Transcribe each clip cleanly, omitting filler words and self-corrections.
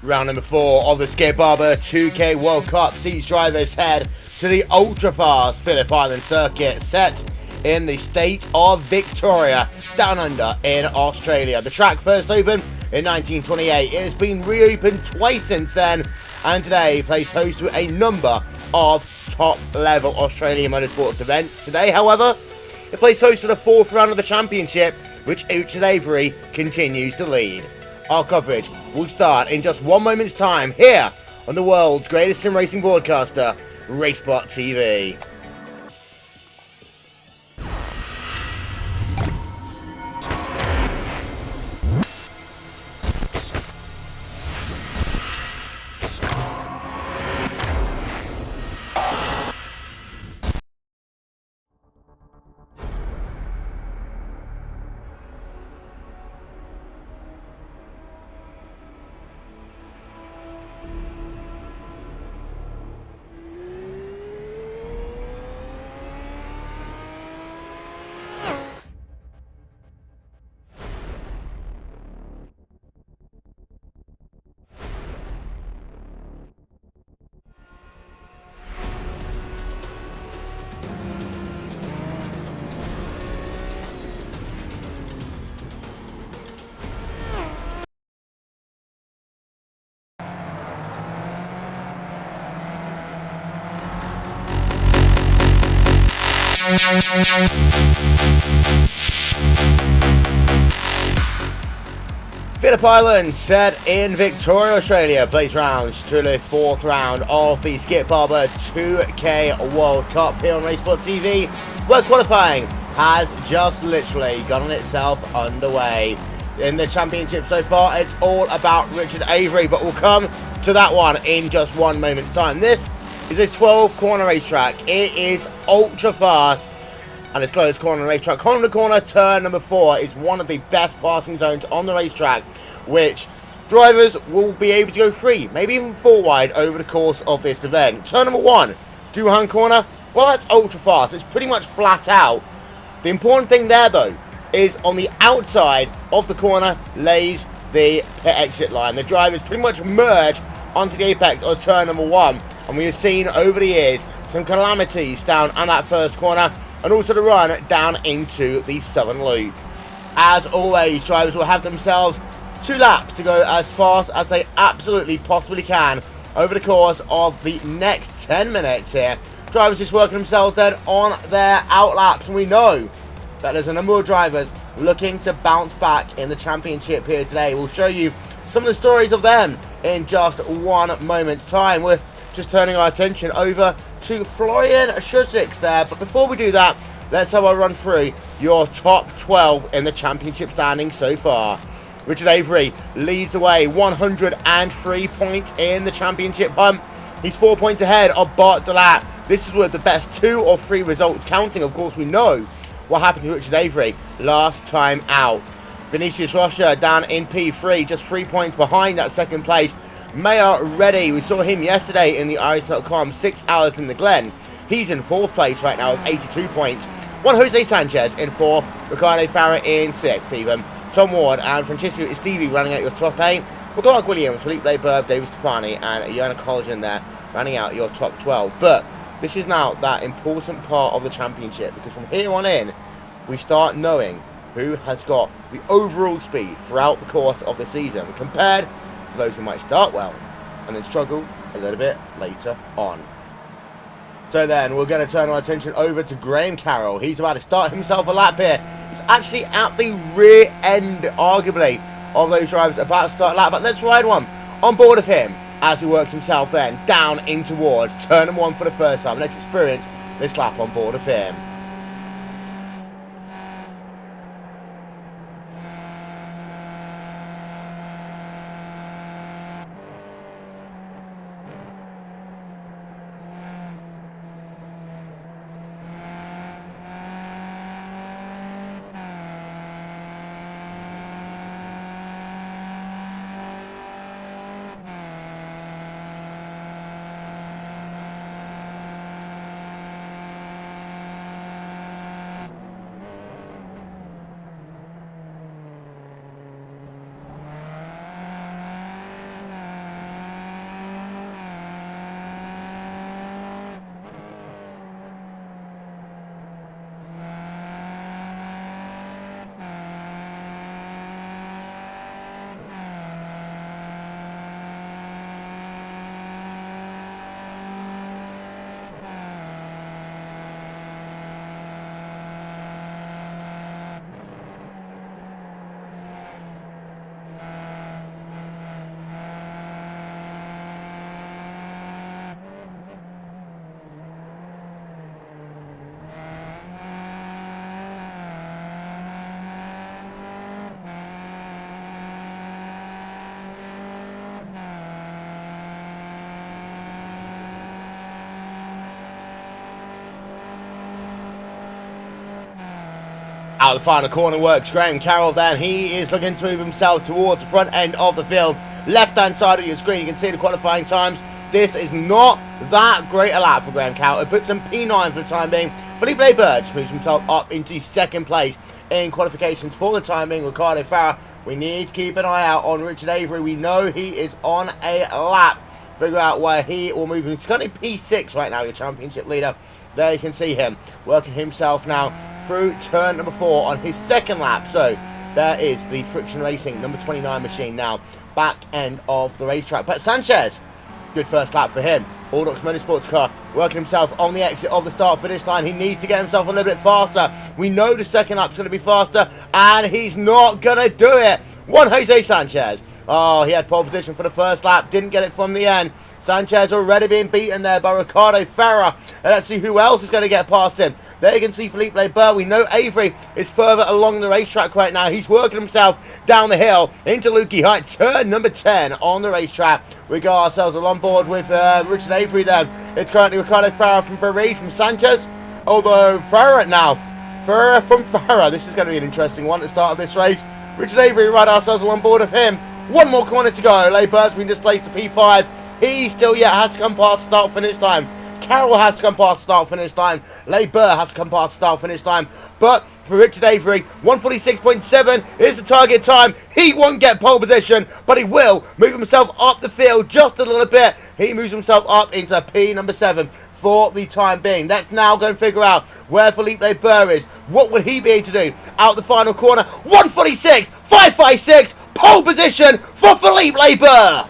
Round number 4 of the Skip Barber 2K World Cup sees drivers head to the ultra-fast Phillip Island circuit set in the state of Victoria, down under in Australia. The track first opened in 1928. It has been reopened twice since then, and today plays host to a number of top-level Australian motorsports events. Today, however, it plays host to the 4th round of the championship, which Richard Avery continues to lead. Our coverage will start in just 1 moment's time here on the world's greatest sim racing broadcaster, RaceSpotTV. Phillip Island set in Victoria, Australia, plays rounds to the 4th round of the Skip Barber 2K World Cup here on RaceSpotTV, where qualifying has just literally gotten itself underway. In the championship so far, it's all about Richard Avery, but we'll come to that one in just 1 moment's time. This is a 12-corner racetrack. It is ultra fast and the slowest corner racetrack. Corner to corner, turn number 4 is one of the best passing zones on the racetrack, which drivers will be able to go free, maybe even 4 wide over the course of this event. Turn number 1, two-hand corner, well, that's ultra fast. It's pretty much flat out. The important thing there, though, is on the outside of the corner lays the pit exit line. The drivers pretty much merge onto the apex of turn number 1, and we have seen over the years some calamities down on that first corner, and also the run down into the southern loop. As always, drivers will have themselves 2 laps to go as fast as they absolutely possibly can over the course of the next 10 minutes here. Drivers just working themselves then on their out laps, and we know that there's a number of drivers looking to bounce back in the championship here today. We'll show you some of the stories of them in just 1 moment's time. We're just turning our attention over to Florian Schusix there, but before we do that, let's have a run through your top 12 in the championship standings so far. Richard Avery leads away, 103 points in the championship hunt. He's 4 points ahead of Bart Delat. This is with the best 2 or 3 results counting. Of course, we know what happened to Richard Avery last time out. Vinicius Rocha down in P3, just 3 points behind that second place. Mayor Reddy, we saw him yesterday in the Iris.com 6 hours in the Glen. He's in 4th place right now with 82 points. Juan Jose Sanchez in 4th, Ricardo Farah in 6th even. Tom Ward and Francisco Stevie running out your top 8. McClark Williams, Philippe Leberb, David Stefani and Jona Collision there running out your top 12. But this is now that important part of the championship, because from here on in, we start knowing who has got the overall speed throughout the course of the season, compared to those who might start well and then struggle a little bit later on. So then we're going to turn our attention over to Graham Carroll. He's about to start himself a lap here. He's actually at the rear end, arguably, of those drivers about to start a lap. But let's ride one on board of him as he works himself then down in towards turn number 1 for the first time. Let's experience this lap on board of him. Out of the final corner works Graham Carroll then. He is looking to move himself towards the front end of the field. Left-hand side of your screen, you can see the qualifying times. This is not that great a lap for Graham Carroll. It puts him P9 for the time being. Phillip Laberge moves himself up into second place in qualifications for the time being. Ricardo Farah, we need to keep an eye out on Richard Avery. We know he is on a lap. Figure out where he will move. He's currently P6 right now, your championship leader. There you can see him working himself now through turn number 4 on his second lap. So there is the Friction Racing number 29 machine now, back end of the racetrack. But Sanchez, good first lap for him. Alldocs Motorsports car working himself on the exit of the start-finish line. He needs to get himself a little bit faster. We know the second lap's going to be faster, and he's not going to do it. Juan Jose Sanchez. Oh, he had pole position for the first lap, didn't get it from the end. Sanchez already being beaten there by Ricardo Farah. And let's see who else is going to get past him. There you can see Philippe Laberge. We know Avery is further along the racetrack right now. He's working himself down the hill into Lukey Height, turn number 10 on the racetrack. We got ourselves on board with Richard Avery then. It's currently Ricardo Farah from Farid from Sanchez. Although Farah now, Farah from Farah. This is going to be an interesting one at the start of this race. Richard Avery, right ourselves on board of him. One more corner to go. Laberge's been displaced to P5. He still yet has to come past start finish time. Carroll has to come past start finish time. Laberge has to come past start finish time. But for Richard Avery, 146.7 is the target time. He won't get pole position, but he will move himself up the field just a little bit. He moves himself up into P number 7 for the time being. Let's now go and figure out where Philippe Laberge is. What would he be able to do out the final corner? 146.556, pole position for Philippe Laberge.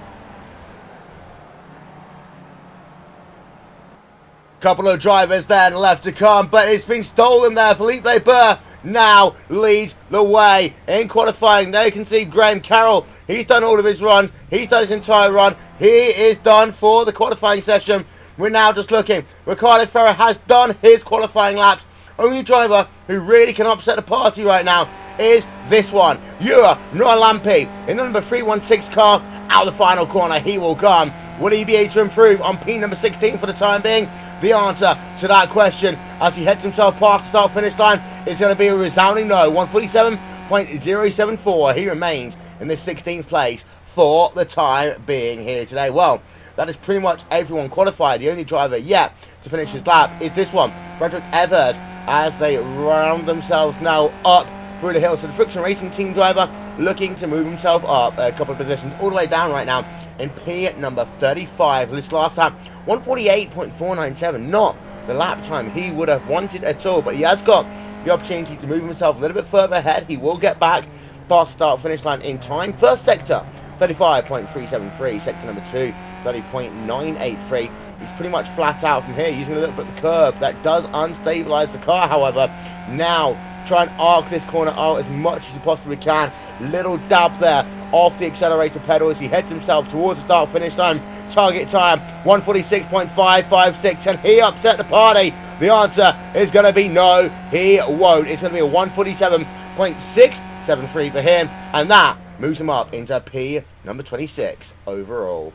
Couple of drivers then left to come, but it's been stolen there. Philippe Laberge now leads the way in qualifying. There you can see Graham Carroll. He's done all of his run. He's done his entire run. He is done for the qualifying session. We're now just looking. Ricardo Farah has done his qualifying laps. Only driver who really can upset the party right now is this one. Yura Noalampi in the number 316 car. Out of the final corner, he will come. Will he be able to improve on P number 16 for the time being? The answer to that question as he heads himself past the start-finish line is going to be a resounding no. 147.074. He remains in this 16th place for the time being here today. Well, that is pretty much everyone qualified. The only driver yet to finish his lap is this one, Frederick Evers, as they round themselves now up through the hill. So the Friction Racing team driver looking to move himself up a couple of positions all the way down right now in P number 35. This last lap, 148.497. Not the lap time he would have wanted at all, but he has got the opportunity to move himself a little bit further ahead. He will get back past start finish line in time. First sector, 35.373. Sector number 2, 30.983. He's pretty much flat out from here, using a little bit of the curb. That does unstabilize the car, however. Now, try and arc this corner out as much as you possibly can. Little dab there off the accelerator pedal as he heads himself towards the start finish line. Target time 146.556, and he upset the party. The answer is going to be no, he won't. It's going to be a 147.673 for him, and that moves him up into P number 26 overall.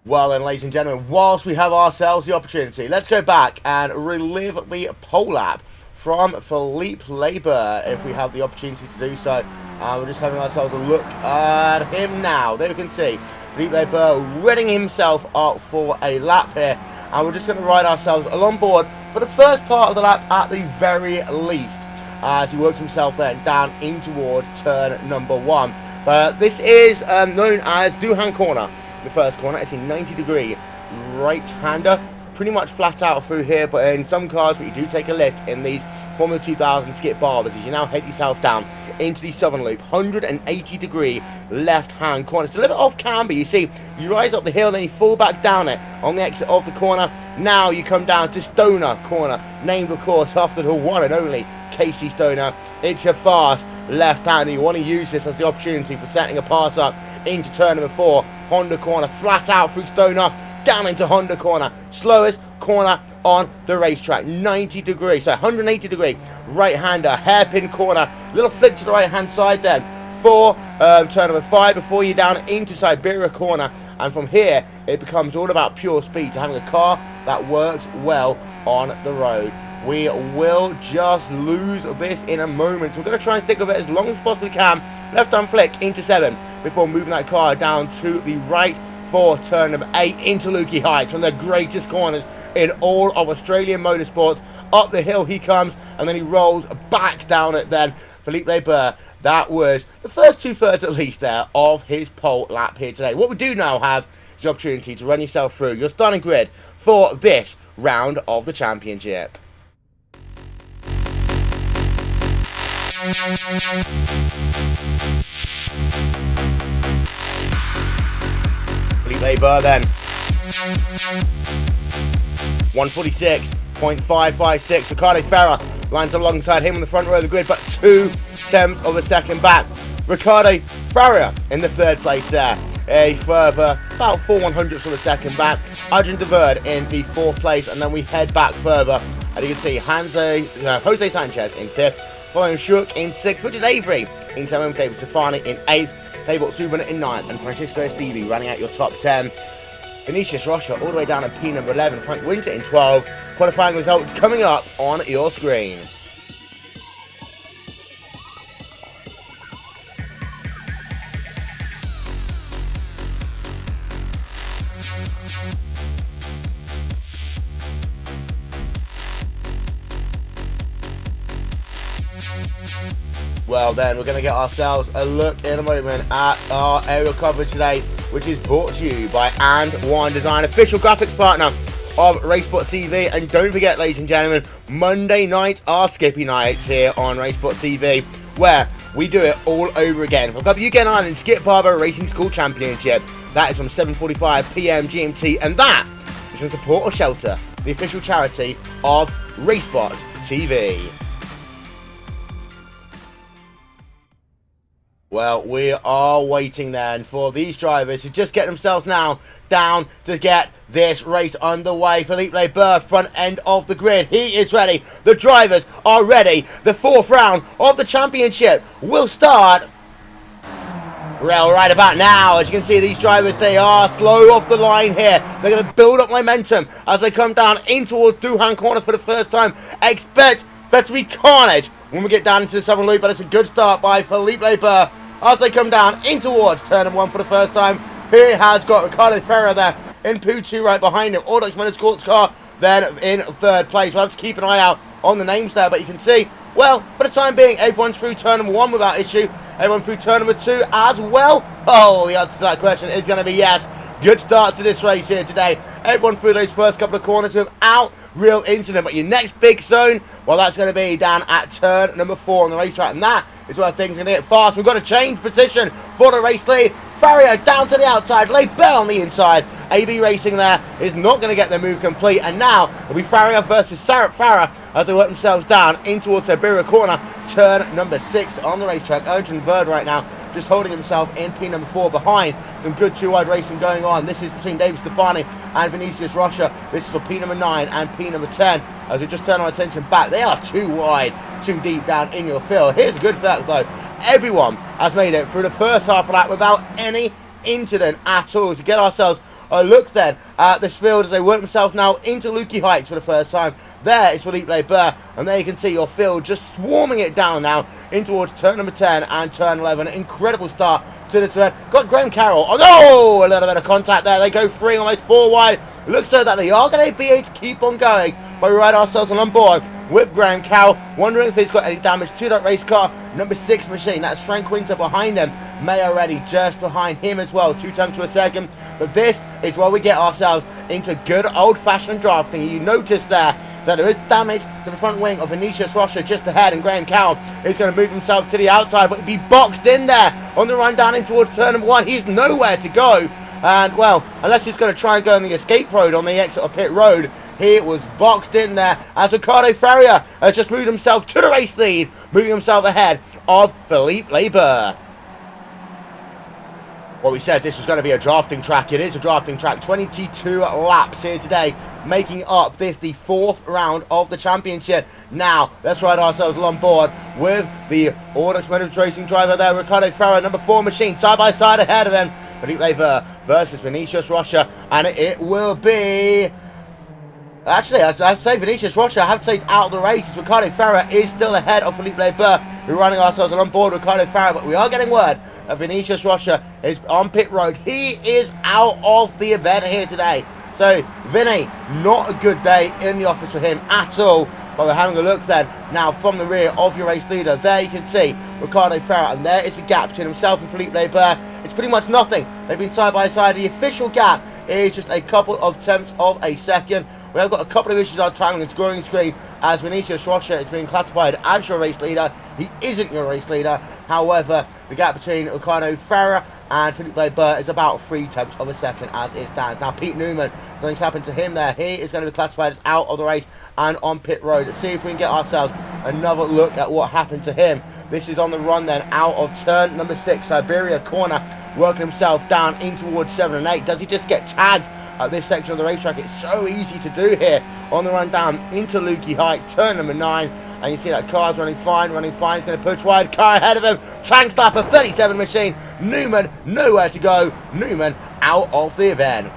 Well then, ladies and gentlemen, whilst we have ourselves the opportunity, let's go back and relive the pole lap from Philippe Laberge, if we have the opportunity to do so. We're just having ourselves a look at him now. There we can see Philippe Laberge readying himself up for a lap here. And we're just going to ride ourselves along board for the first part of the lap at the very least, as he works himself then down in towards turn number 1. But this is known as Duhan Corner. The first corner, it's a 90-degree right-hander. Pretty much flat out through here, but in some cars we do take a lift in these Formula 2000 skip barbers as you now head yourself down into the southern loop. 180-degree left-hand corner. It's a little bit off camber. You see, you rise up the hill, then you fall back down it on the exit of the corner. Now you come down to Stoner Corner, named of course after the one and only Casey Stoner. It's a fast left-hander. You want to use this as the opportunity for setting a pass up into turn number 4. Honda Corner, flat out through Stoner, down into Honda Corner. Slowest corner on the racetrack. 90 degrees, so 180 degree right-hander, hairpin corner. Little flick to the right-hand side then for turn number 5 before you're down into Siberia Corner. And from here, it becomes all about pure speed, to having a car that works well on the road. we will just lose this in a moment. So we're going to try and stick with it as long as possibly can. Left-hand flick into 7 before moving that car down to the right for turn number 8 into Lukey Heights, one of the greatest corners in all of Australian motorsports. Up the hill he comes, and then he rolls back down it then. Phillip Barber, that was the first 2/3 at least there of his pole lap here today. What we do now have is the opportunity to run yourself through your starting grid for this round of the championship. Phillip Barber then 146.556. Ricardo Ferrer lines alongside him on the front row of the grid, but 0.2 of a second back. Ricardo Ferrer in the 3rd place there, a further about 4/100ths of a second back. Adrian de Verde in the 4th place, and then we head back further, and you can see Jose Sanchez in 5th, following Shook in 6th, which is Avery in 7th, David Stefani in 8th, David Subban in 9th, and Francisco Esteve running out your top 10. Vinicius Rocha all the way down at P number 11, Frank Winter in 12. Qualifying results coming up on your screen. Well then, we're going to get ourselves a look in a moment at our aerial coverage today, which is brought to you by And One Design, official graphics partner of RaceSpotTV. And don't forget, ladies and gentlemen, Monday night are Skippy nights here on RaceSpotTV, where we do it all over again. We've got the UK Ireland Skip Barber Racing School Championship. That is from 7:45 PM GMT, and that is in support of Shelter, the official charity of RaceSpotTV. Well, we are waiting then for these drivers to just get themselves now down to get this race underway. Phillip Barber, front end of the grid. He is ready. The drivers are ready. The 4th round of the championship will start well right about now. As you can see, these drivers, they are slow off the line here. They're going to build up momentum as they come down in towards Doohan Corner for the first time. Expect there to be carnage when we get down into the southern loop, but it's a good start by Phillip Barber as they come down in towards turn number 1 for the first time. He has got Ricardo Ferrer there in P2 right behind him. Audax Motorsports car then in 3rd place. We'll have to keep an eye out on the names there, but you can see, well, for the time being, everyone's through turn number 1 without issue. Everyone through turn number 2 as well. Oh, the answer to that question is going to be yes. Good start to this race here today. Everyone through those first couple of corners without real incident. But your next big zone, well, that's going to be down at turn number 4 on the racetrack. And that is where things are going to get fast. We've got to change position for the race lead. Farrier down to the outside. Labelle on the inside. AB Racing there is not going to get their move complete. And now it'll be Farrier versus Farah as they work themselves down in towards Siberia Corner. Turn number 6 on the racetrack. Adrian Verde right now just holding himself in P number 4 behind. Some good 2-wide racing going on. This is between David Stefani and Vinicius Rocha. This is for P number 9 and P number 10. As we just turn our attention back, they are too wide, too deep down in your field. Here's a good fact though. Everyone has made it through the first half of that without any incident at all. To get ourselves a look then at this field as they work themselves now into Lukey Heights for the first time. There is Phillip Barber, and there you can see your field just swarming it down now in towards turn number 10 and turn 11. Incredible start to this event. Got Graham Carroll. Oh no! A little bit of contact there. They go 3, almost 4 wide. Looks so that they are going to be able to keep on going. But we ride ourselves on board with Graham Carroll, wondering if he's got any damage to that race car number 6 machine. That's Frank Winter behind them. May already just behind him as well, 2 times to a second. But this is where we get ourselves into good old-fashioned drafting. You notice there that there is damage to the front wing of Vinicius Rocha just ahead, and Graham Carroll is going to move himself to the outside, but he'll be boxed in there on the run down in towards turn number 1. He's nowhere to go, and well, unless he's going to try and go on the escape road on the exit of pit road, he was boxed in there as Ricardo Ferrer has just moved himself to the race lead, moving himself ahead of Phillip Barber. Well, we said this was going to be a drafting track. It is a drafting track. 22 laps here today, making up this the 4th round of the championship. Now, let's ride ourselves on board with the Audax Motorsports Racing driver there, Ricardo Ferrer, number 4 machine, side by side ahead of him. Phillip Barber versus Vinicius Rocha, and it will be Actually, I'd say Vinicius Rocha, I have to say, is out of the race. Ricardo Ferrer is still ahead of Philippe Barber. We're running ourselves on board Ricardo Ferrer, but we are getting word that Vinicius Rocha is on pit road. He is out of the event here today. So, Vinny, not a good day in the office for him at all. But we're having a look then now from the rear of your race leader. There you can see Ricardo Ferrer, and there is the gap between himself and Philippe Barber. It's pretty much nothing. They've been side by side. The official gap is just a couple of tenths of a second. We have got a couple of issues on timing and scoring screen as Vinicius Rocha is being classified as your race leader. He isn't your race leader. However, the gap between Ricardo Ferrer and Philippe Barber is about 3 tenths of a second as it stands. Now, Pete Newman, something's happened to him there. He is going to be classified as out of the race and on pit road. Let's see if we can get ourselves another look at what happened to him. This is on the run then out of turn number 6, Siberia corner, working himself down in towards 7 and 8. Does he just get tagged at this section of the racetrack? It's so easy to do here on the run down into Lukey Heights, turn number 9. And you see that car's running fine. He's going to push wide. Car ahead of him. Tank slapper, 37 machine. Newman, nowhere to go. Newman out of the event.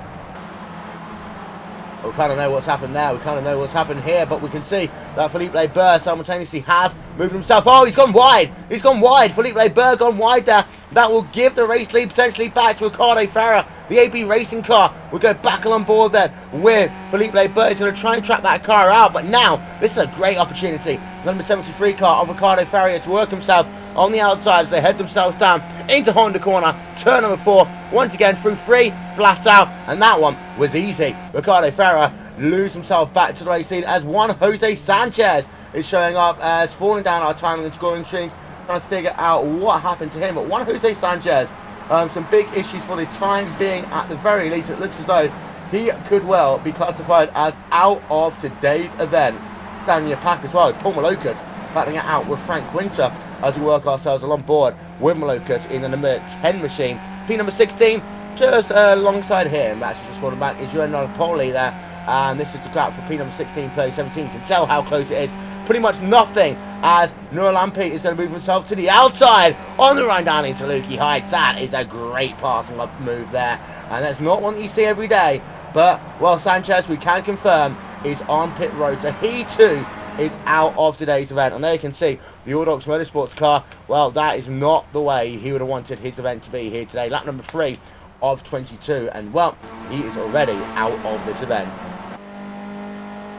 We kind of know what's happened there. We kind of know what's happened here. But we can see that Philippe Barber simultaneously has moved himself. Oh, he's gone wide. He's gone wide. Philippe Barber gone wide there. That will give the race lead potentially back to Ricardo Ferrer. The AB racing car will go back on board then with Philippe Barber. He's going to try and track that car out. But now, this is a great opportunity. Number 73 car of Ricardo Ferrer to work himself on the outside as they head themselves down into Honda corner. Turn number 4. Once again through 3, flat out. And that one was easy. Ricardo Ferrer lose himself back to the race lead as Juan Jose Sanchez is showing up as falling down our timing and scoring screens. Trying to figure out what happened to him. But Juan Jose Sanchez, some big issues for the time being at the very least. It looks as though he could well be classified as out of today's event. Down in your pack as well, Paul Malokas battling it out with Frank Winter as we work ourselves along board with Malokas in the number 10 machine. P number 16, just alongside him, actually just falling back, is Juan Poli there. And this is the gap for P number 16, play 17. You can tell how close it is. Pretty much nothing as Nuralampi is going to move himself to the outside on the run down into Lukey Heights. That is a great passing up move there. And that's not one that you see every day. But, well, Sanchez, we can confirm, is on pit road. So he, too, is out of today's event. And there you can see the Audox Motorsports car. Well, that is not the way he would have wanted his event to be here today. Lap number 3 of 22. And, well, he is already out of this event.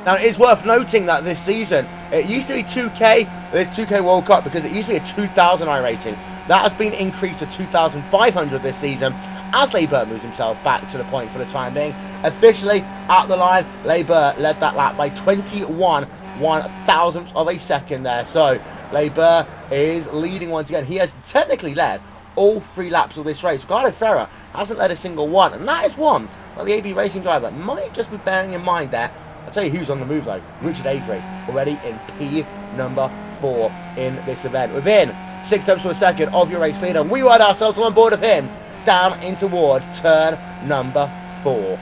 Now, it is worth noting that this season, it used to be 2K, there's 2K World Cup, because it used to be a 2,000 rating. That has been increased to 2,500 this season, as Barber moves himself back to the point for the time being. Officially, at the line, Barber led that lap by 21 1/1000th of a second there. So, Barber is leading once again. He has technically led all 3 laps of this race. Ricardo Ferrer hasn't led a single one, and that is one that the AB racing driver might just be bearing in mind there. I'll tell you who's on the move though. Richard Avery, already in P number 4 in this event. Within 6 tenths of a second of your race leader. And we ride ourselves on board of him down in towards turn number 4.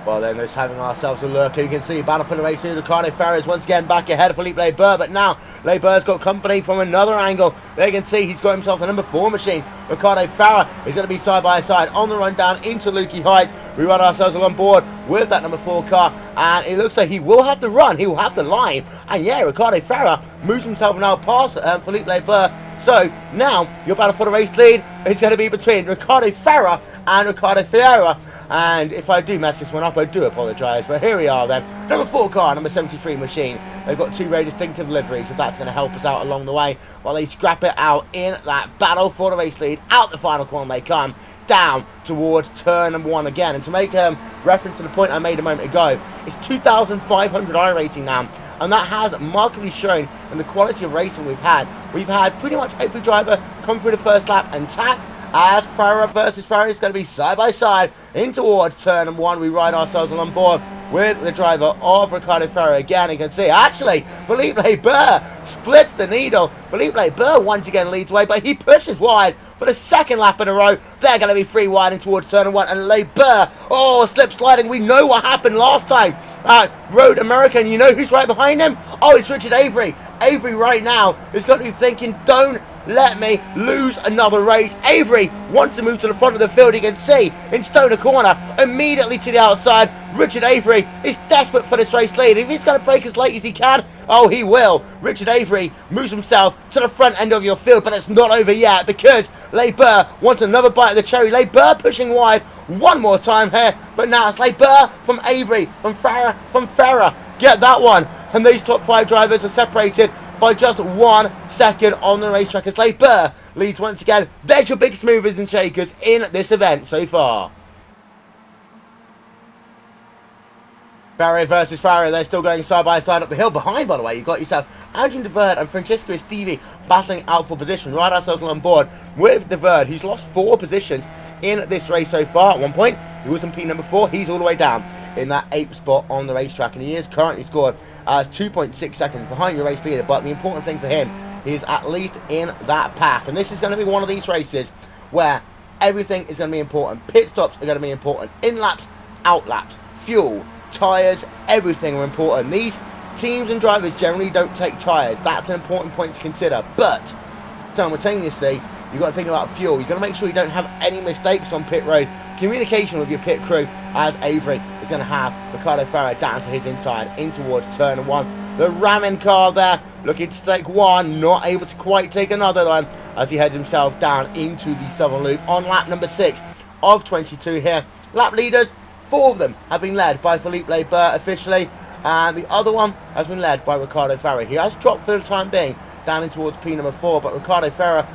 Well, then just having ourselves a look, and you can see battle for the race. Ricardo Ferrer is once again back ahead of Philippe Barber, but now Barber's got company from another angle. There you can see he's got himself a number 4 machine. Ricardo Ferrer is going to be side by side on the run down into Lukey Heights. We run ourselves on board with that number 4 car, and it looks like he will have to run, he will have to line, and yeah, Ricardo Ferrer moves himself now past Philippe Barber. So now your battle for the race lead is going to be between Ricardo Ferrer and Ricardo Ferreira. And if I do mess this one up, I do apologise. But here we are then. Number 4 car, number 73 machine. They've got 2 very distinctive liveries, if that's going to help us out along the way. While they scrap it out in that battle for the race lead. Out the final corner they come. Down towards turn number 1 again. And to make reference to the point I made a moment ago, it's 2,500 I rating now. And that has markedly shown in the quality of racing we've had. We've had pretty much every driver come through the first lap intact. As Ferrer versus Ferrer is going to be side by side in towards turn number 1. We ride ourselves on board with the driver of Ricardo Ferrer again. You can see, actually, Philippe Barber splits the needle. Philippe Barber once again leads away, but he pushes wide for the second lap in a row. They're going to be free winding towards turn 1, and Barber, oh, slip sliding. We know what happened last time at Road America, and you know who's right behind him? Oh, it's Richard Avery. Avery right now is going to be thinking, don't let me lose another race. Avery wants to move to the front of the field. You can see in Stoner Corner, immediately to the outside, Richard Avery is desperate for this race lead. If he's going to break as late as he can, oh, he will. Richard Avery moves himself to the front end of your field, but it's not over yet because Barber wants another bite of the cherry. Barber pushing wide one more time here, but now it's Barber from Avery, from Ferrer. Get that one. And these top 5 drivers are separated by just 1 second on the racetrack as Barber leads once again. There's your big movers and shakers in this event so far. Ferrer versus Ferrer, they're still going side by side up the hill. Behind, by the way, you've got yourself Adrian De Verde and Francesco Estivi battling out for position. Right ourselves on board with De Verde, who's lost 4 positions in this race so far. At one point, he was in P number 4. He's all the way down in that 8th spot on the racetrack, and he is currently scored as 2.6 seconds behind your race leader. But the important thing for him is at least in that pack, and this is going to be one of these races where everything is going to be important. Pit stops are going to be important. In laps, out laps, fuel, tyres, everything are important. These teams and drivers generally don't take tyres. That's an important point to consider. But simultaneously, you've got to think about fuel. You've got to make sure you don't have any mistakes on pit road. Communication with your pit crew, as Avery is going to have Ricardo Ferrer down to his inside in towards turn 1. The ramming car there looking to take one, not able to quite take another one as he heads himself down into the southern loop on lap number 6 of 22 here. Lap leaders, 4 of them have been led by Philippe Barber officially, and the other one has been led by Ricardo Ferrer. He has dropped for the time being down in towards P number 4, but Ricardo Ferrer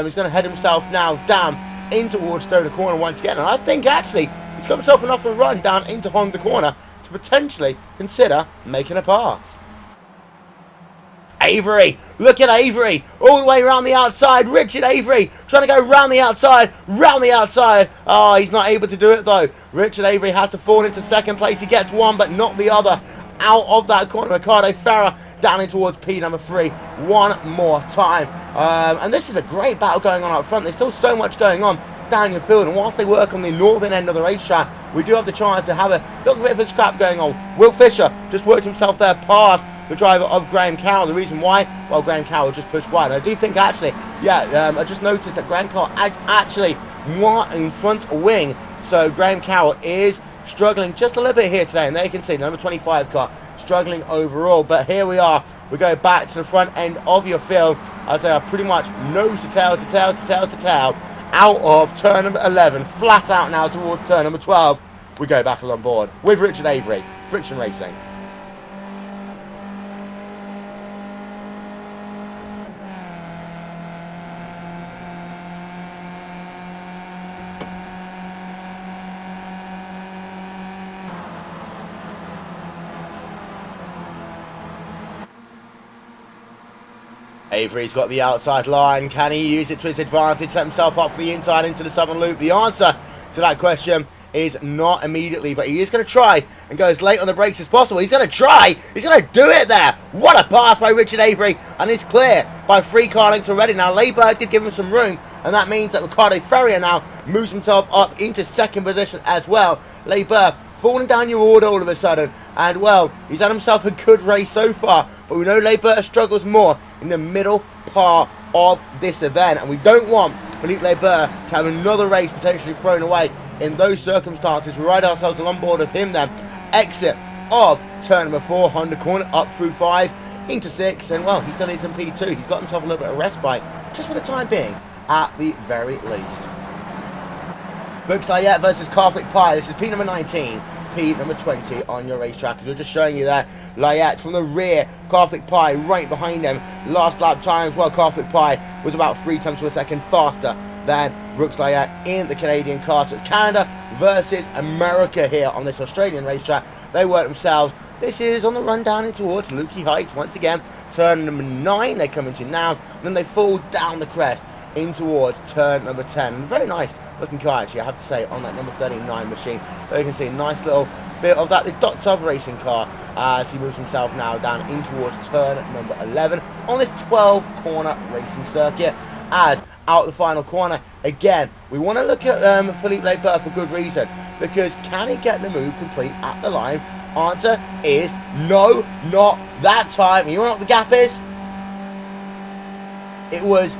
is going to head himself now down in towards Stoner Corner once again, and I think actually he's got himself enough of a run down into Honda Corner to potentially consider making a pass. Avery, look at Avery, all the way around the outside. Richard Avery trying to go round the outside. Oh, he's not able to do it though. Richard Avery has to fall into second place. He gets one, but not the other. Out of that corner, Ricardo Ferrer down in towards P number 3 one more time. And this is a great battle going on up front. There's still so much going on down your field, and whilst they work on the northern end of the racetrack, we do have the chance to have a little bit of a scrap going on. Will Fisher just worked himself there past the driver of Graham Carroll. The reason why? Well, Graham Carroll just pushed wide. I do think actually, I just noticed that Graham Carroll is actually one in front wing, so Graham Carroll is struggling just a little bit here today, and there you can see the number 25 car struggling overall. But here we are, we go back to the front end of your field as they are pretty much nose to tail out of turn number 11, flat out now towards turn number 12. We go back on board with Richard Avery, Friction Racing. Avery's got the outside line. Can he use it to his advantage, set himself up for the inside into the southern loop? The answer to that question is not immediately, but he is going to try and go as late on the brakes as possible. He's going to try. He's going to do it there. What a pass by Richard Avery, and it's clear by 3 car lengths already. Now, Barber did give him some room, and that means that Ricardo Ferrer now moves himself up into second position as well. Barber falling down your order all of a sudden, and well, he's had himself a good race so far, but we know Barber struggles more in the middle part of this event, and we don't want Philippe Barber to have another race potentially thrown away in those circumstances. We ride ourselves on board of him then. Exit of turn number 4, Honda Corner, up through 5 into 6, and well, he still is in P2. He's got himself a little bit of respite just for the time being at the very least. Brooks Layette versus Catholic Pie. This is P number 19, P number 20 on your racetrack. As we're just showing you there, Layette from the rear, Catholic Pie right behind them. Last lap times, well, Catholic Pie was about 3 tenths of a second faster than Brooks Layette in the Canadian car. So it's Canada versus America here on this Australian racetrack. They work themselves. This is on the run down in towards Lukey Heights once again. Turn number 9 they come into now. And then they fall down the crest in towards turn number 10. Very nice looking car actually, I have to say, on that number 39 machine. There you can see a nice little bit of that. The Dr. Racing car as he moves himself now down in towards turn number 11 on this 12-corner racing circuit. As out the final corner, again, we want to look at Philippe Labert for good reason, because can he get the move complete at the line? Answer is no, not that time. You know what the gap is? It was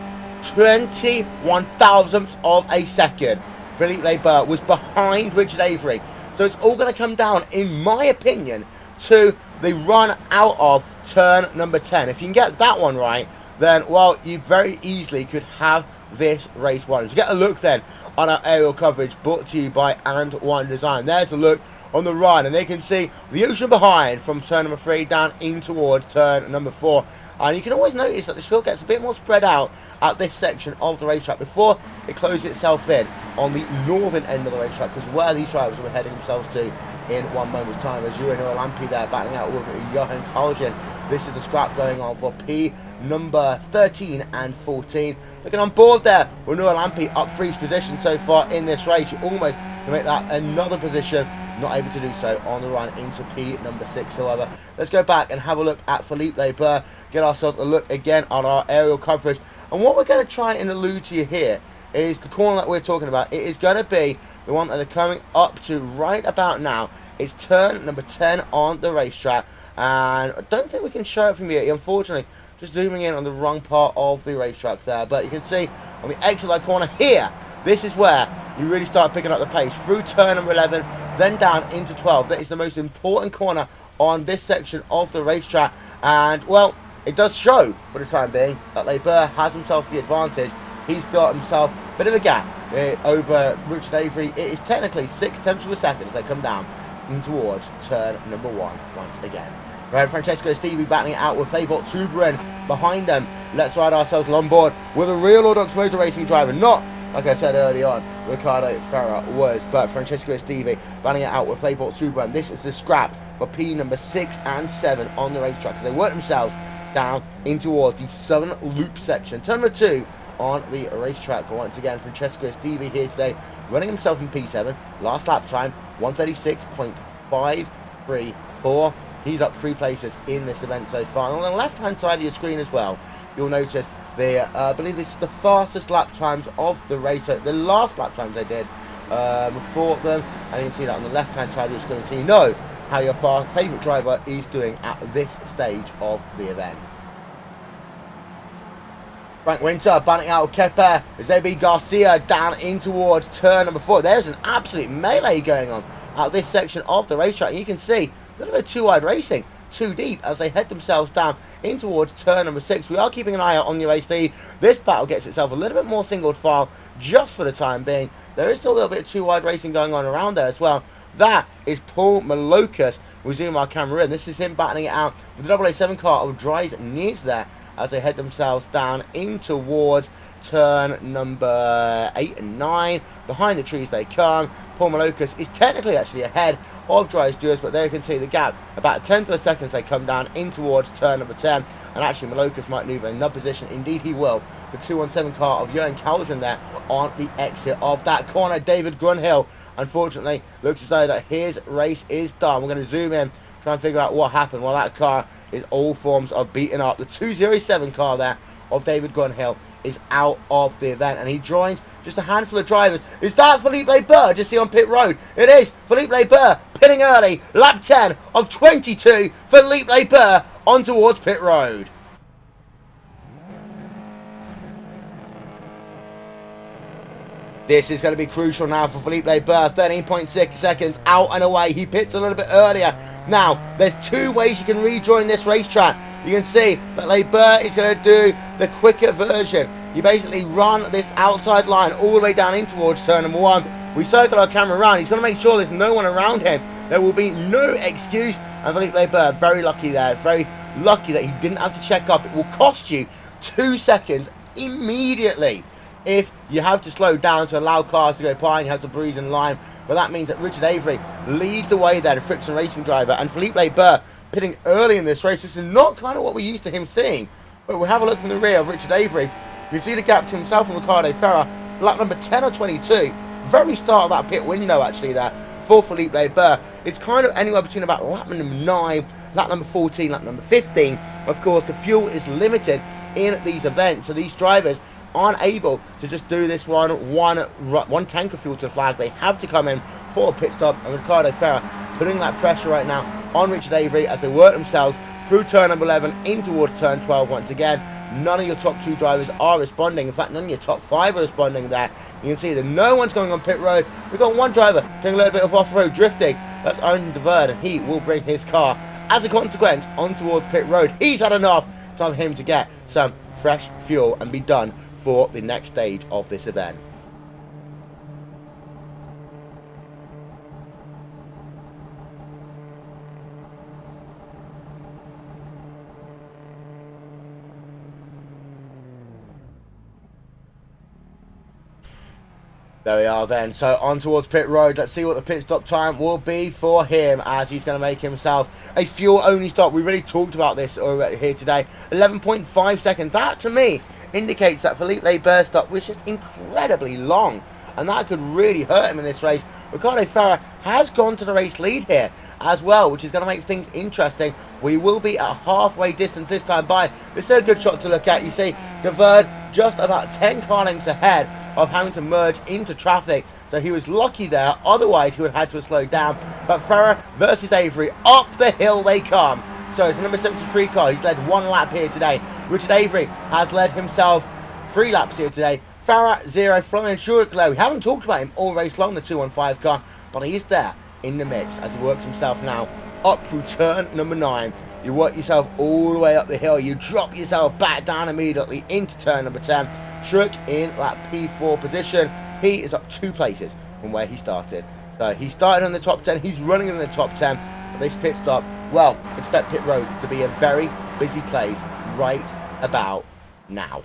21 thousandths of a second. Philippe Labert was behind Richard Avery. So it's all going to come down, in my opinion, to the run out of turn number 10. If you can get that one right, then, well, you very easily could have this race won. So get a look then on our aerial coverage brought to you by And One Design. There's a look on the run, and they can see the ocean behind from turn number 3 down in towards turn number 4. And you can always notice that this field gets a bit more spread out at this section of the racetrack before it closes itself in on the northern end of the racetrack, because where these drivers were heading themselves to in one moment's time. As Noah Lampe there battling out with Johan Carlsen. This is the scrap going on for P number 13 and 14. Looking on board there with Noah Lampe up 3's position so far in this race. You almost can make that another position. Not able to do so on the run into P number 6, however. Let's go back and have a look at Philippe Labert. Get ourselves a look again on our aerial coverage. And what we're going to try and allude to you here is the corner that we're talking about. It is going to be the one that they're coming up to right about now. It's turn number 10 on the racetrack. And I don't think we can show it from here. Unfortunately, just zooming in on the wrong part of the racetrack there. But you can see on the exit of that corner here, this is where you really start picking up the pace. Through turn number 11, then down into 12. That is the most important corner on this section of the racetrack. And, well, it does show, for the time being, that Labert has himself the advantage. He's got himself a bit of a gap over Richard Avery. It is technically 6/10 of a second as they come down in towards turn number 1 once again. Right, Francesco Stevie battling it out with Phillip behind them. Let's ride ourselves on board with a real Ordox Motor Racing driver. Not, like I said early on, Ricardo Ferrer was, but Francesco Stevie battling it out with Phillip. This is the scrap for P number 6 and 7 on the racetrack as they work themselves down in towards the southern loop section. Turn number 2 on the racetrack. Once again, Francesco Stevie here today, running himself in P7. Last lap time, 136.534. He's up 3 places in this event so far. And on the left-hand side of your screen as well, you'll notice the, I believe this is the fastest lap times of the race. So the last lap times they did for them. And you can see that on the left-hand side of your screen. So you know how your favourite driver is doing at this stage of the event. Frank Winter banning out Kepa, Zebi Garcia down in towards turn number 4. There's an absolute melee going on at this section of the racetrack. You can see a little bit of two-wide racing, too deep as they head themselves down in towards turn number 6. We are keeping an eye out on your race lead. This battle gets itself a little bit more single file just for the time being. There is still a little bit of two-wide racing going on around there as well. That is Paul Malocus. We'll zoom our camera in. This is him battling it out with the 007 car of Dries Needs there as they head themselves down in towards turn number 8 and 9. Behind the trees they come. Paul Malocus is technically actually ahead of Dries Stewart, but there you can see the gap. About a tenth of a second as they come down in towards turn number 10. And actually Malocus might move in another position. Indeed he will. The 217 car of Johan Carlsen there on the exit of that corner. David Grunhill, unfortunately, looks as though that his race is done. We're going to zoom in, try and figure out what happened. Well, that car is all forms of beaten up. The 207 car there of David Grunhill is out of the event, and he joins just a handful of drivers. Is that Philippe Labert just see on pit road? It is Philippe Labert pitting early, lap 10 of 22. Philippe Labert on towards pit road. This is going to be crucial now for Philippe Labert. 13.6 seconds out and away. He pits a little bit earlier. Now, there's 2 ways you can rejoin this racetrack. You can see that Labert is going to do the quicker version. You basically run this outside line all the way down in towards turn number 1. We circle our camera around. He's going to make sure there's no one around him. There will be no excuse. And Philippe Labert, very lucky there. Very lucky that he didn't have to check up. It will cost you 2 seconds immediately if you have to slow down to allow cars to go by and you have to breeze in line. But that means that Richard Avery leads the way there, the Friction Racing driver, and Philippe Labert pitting early in this race. This is not kind of what we're used to him seeing. But we'll have a look from the rear of Richard Avery. You can see the gap to himself and Ricardo Ferrer, lap number 10 or 22. Very start of that pit window actually there for Phillip Barber. It's kind of anywhere between about lap number 9, lap number 14, lap number 15. Of course, the fuel is limited in these events, so these drivers aren't able to just do this one tank of fuel to the flag. They have to come in for a pit stop, and Ricardo Ferrer putting that pressure right now on Richard Avery as they work themselves through turn number 11 in towards turn 12 once again. None of your top 2 drivers are responding. In fact, none of your top 5 are responding there. You can see that no one's going on pit road. We've got one driver doing a little bit of off-road drifting. That's Owen DeVerde, and he will bring his car, as a consequence, on towards pit road. He's had enough. Time for him to get some fresh fuel and be done for the next stage of this event. There we are then. So on towards pit road. Let's see what the pit stop time will be for him as he's going to make himself a fuel only stop. We really talked about this already here today. 11.5 seconds. That to me indicates that Phillip Barber's stop was just incredibly long, and that could really hurt him in this race. Ricardo Ferrer has gone to the race lead here as well, which is going to make things interesting. We will be at halfway distance this time by. This is a good shot to look at. You see DeVerde just about 10 car lengths ahead of having to merge into traffic, so he was lucky there, otherwise he would have had to slow down. But Ferrer versus Avery, up the hill they come. So it's number 73 car. He's led 1 lap here today. Richard Avery has led himself 3 laps here today. Ferrer 0, Florian Schumacher. We haven't talked about him all race long, the 215 car, but he is there in the mix as he works himself now up through turn number 9. You work yourself all the way up the hill. You drop yourself back down immediately into turn number 10. Schumacher in that P4 position. He is up 2 places from where he started. So he started in the top 10. He's running in the top 10. But this pit stop, well, expect pit road to be a very busy place right about now.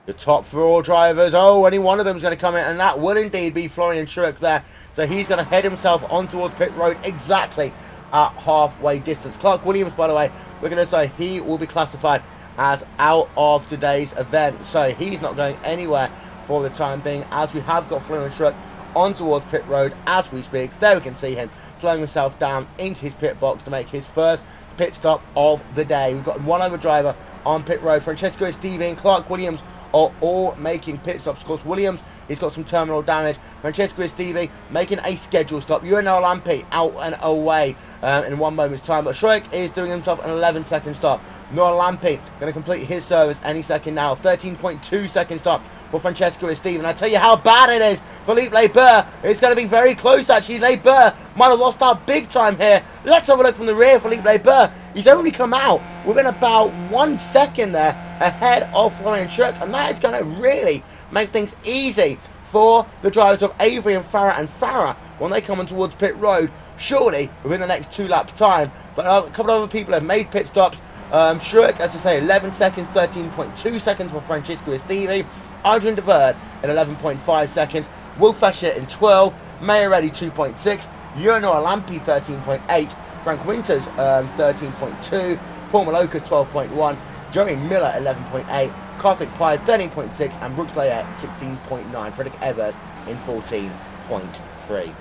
The top 4 drivers, oh, any one of them is going to come in, and that will indeed be Florian Schumacher there. So he's going to head himself on towards pit road exactly at halfway distance. Clark Williams, by the way, we're going to say he will be classified as out of today's event. So he's not going anywhere for the time being, as we have got Florian Schumacher on towards pit road as we speak. There we can see him slowing himself down into his pit box to make his first pit stop of the day. We've got one other driver on pit road. Francesco Estivi and Clark Williams are all making pit stops. Of course, Williams, he's got some terminal damage. Francesco Estivi making a schedule stop. Ueno Lampi out and away in 1 moment's time. But Schumacher is doing himself an 11-second stop. Noah Lampi going to complete his service any second now. 13.2 second stop for Francesco Estivi. And I tell you how bad it is. Phillip Barber, it's going to be very close actually. Barber might have lost out big time here. Let's have a look from the rear. Phillip Barber, he's only come out within about 1 second there ahead of Florian Schumacher, and that is going to really make things easy for the drivers of Avery and Farah when they come on towards pit road, surely within the next 2 laps time. But a couple of other people have made pit stops. Schumacher, as I say, 11 seconds, 13.2 seconds for Francesco Estivi. Adrian DeVerde in 11.5 seconds. Will Fescher in 12. Mayorelli 2.6. Ueno Lampi 13.8. Frank Winters 13.2. Paul Malokas 12.1. Joey Miller 11.8. Karthik Pai 13.6. And Brooks Layette 16.9. Frederick Evers in 14.3.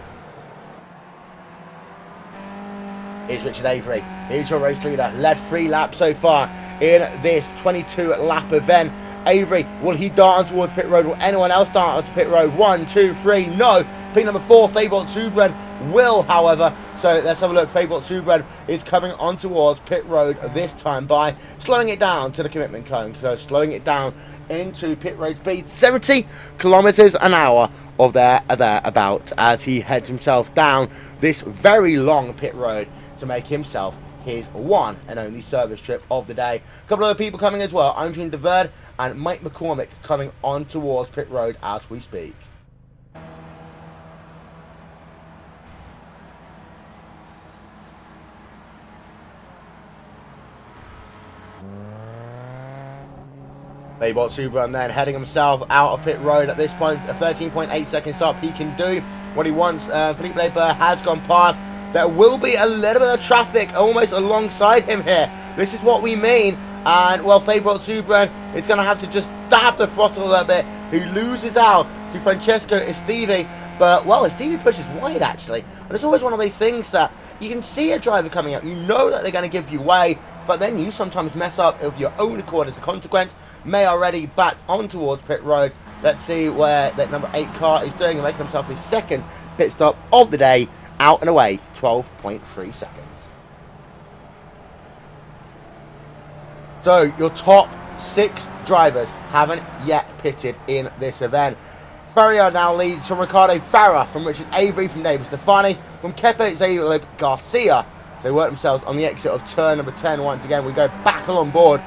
Here's Richard Avery. Here's your race leader. Led 3 laps so far in this 22-lap event. Avery, will he dart on towards pit road? Will anyone else dart onto pit road? 1, 2, 3, no. Pit number 4, Fabot Subred will, however. So let's have a look. Fabot Subred is coming on towards pit road this time by slowing it down to the commitment cone. So slowing it down into pit road speed, 70 kilometers an hour of there about, as he heads himself down this very long pit road to make himself his one and only service trip of the day. A couple of other people coming as well. Adrian DeVerde and Mike McCormick coming on towards pit road as we speak. Fabot Subran then heading himself out of pit road at this point. A 13.8 second stop. He can do what he wants. Phillip Barber has gone past. There will be a little bit of traffic almost alongside him here. This is what we mean. And, well, Fabot Subran is going to have to just stab the throttle a little bit. He loses out to to Francesco Estivi. But, well, Estivi pushes wide, actually. And it's always one of those things that you can see a driver coming out. You know that they're going to give you way, but then you sometimes mess up of your own accord as a consequence. May already back on towards pit road. Let's see where that number 8 car is doing and making himself his second pit stop of the day. Out and away, 12.3 seconds. So, your top 6 drivers haven't yet pitted in this event. Ferrier now leads from Ricardo Farah, from Richard Avery, from David Stefani, from Kepe Zalib Garcia. So they work themselves on the exit of turn number 10 once again. We go back on board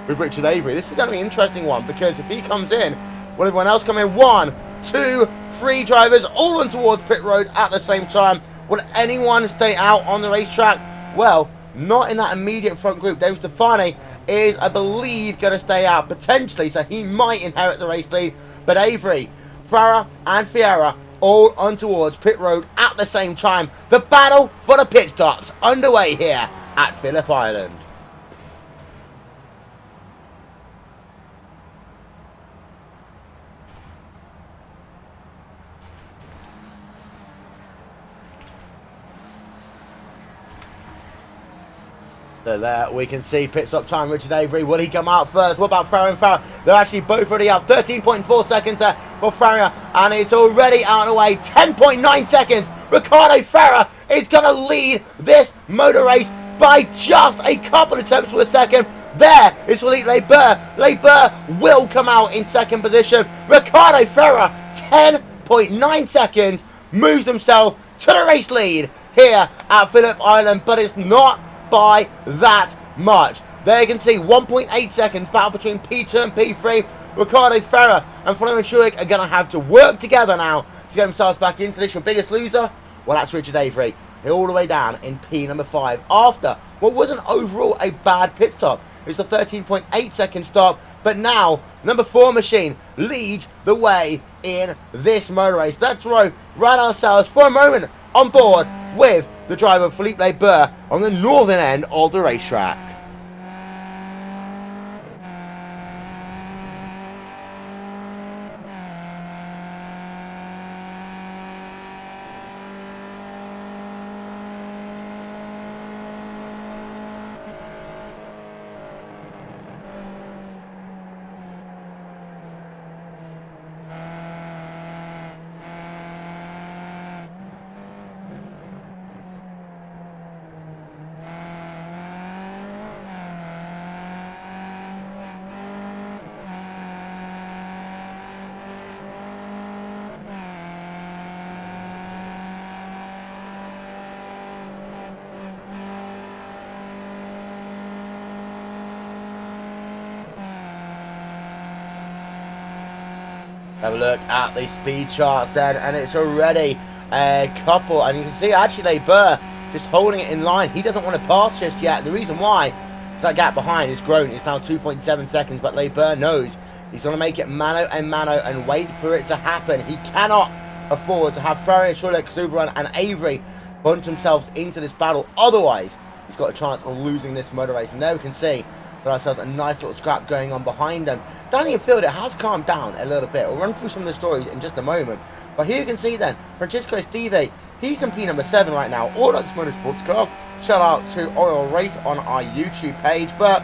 with Richard Avery. This is going to be an interesting one, because if he comes in, will everyone else come in? 1, 2, 3 drivers all on towards pit road at the same time. Will anyone stay out on the racetrack? Well, not in that immediate front group. David Stefani is, I believe, going to stay out potentially, so he might inherit the race lead. But Avery, Farah and Fiera all on towards pit road at the same time. The battle for the pit stops underway here at Phillip Island. So there we can see pit stop time. Richard Avery, will he come out first? What about Farah and Farah? They're actually both already out. 13.4 seconds there for Farah, and it's already out and away. 10.9 seconds. Ricardo Farah is going to lead this motor race by just a couple of tenths of a second. There is Philippe Leber. Leber will come out in second position. Ricardo Farah, 10.9 seconds, moves himself to the race lead here at Phillip Island, but it's not by that much. There you can see 1.8 seconds battle between P2 and P3. Ricardo Farah and Florian Schuig are going to have to work together now to get themselves back into this. Your biggest loser? Well, that's Richard Avery. They're all the way down in P number 5 after what wasn't overall a bad pit stop. It's a 13.8 second stop, but now number 4 machine leads the way in this motor race. Let's throw right ourselves for a moment on board with the driver Philippe Leber on the northern end of the racetrack. Have a look at the speed charts then, and it's already a couple, and you can see actually Leber just holding it in line. He doesn't want to pass just yet. The reason why is that gap behind is grown. It's now 2.7 seconds, but Leber knows he's going to make it mano and mano and wait for it to happen. He cannot afford to have Ferrier, Schulich, Subran and Avery bunch themselves into this battle. Otherwise, he's got a chance of losing this motor race. And there we can see for ourselves a nice little scrap going on behind them. Down in field, it has calmed down a little bit. We'll run through some of the stories in just a moment. But here you can see then, Francesco Estivi, he's in P number 7 right now. Audax Motorsports car. Shout out to Oriel Race on our YouTube page. But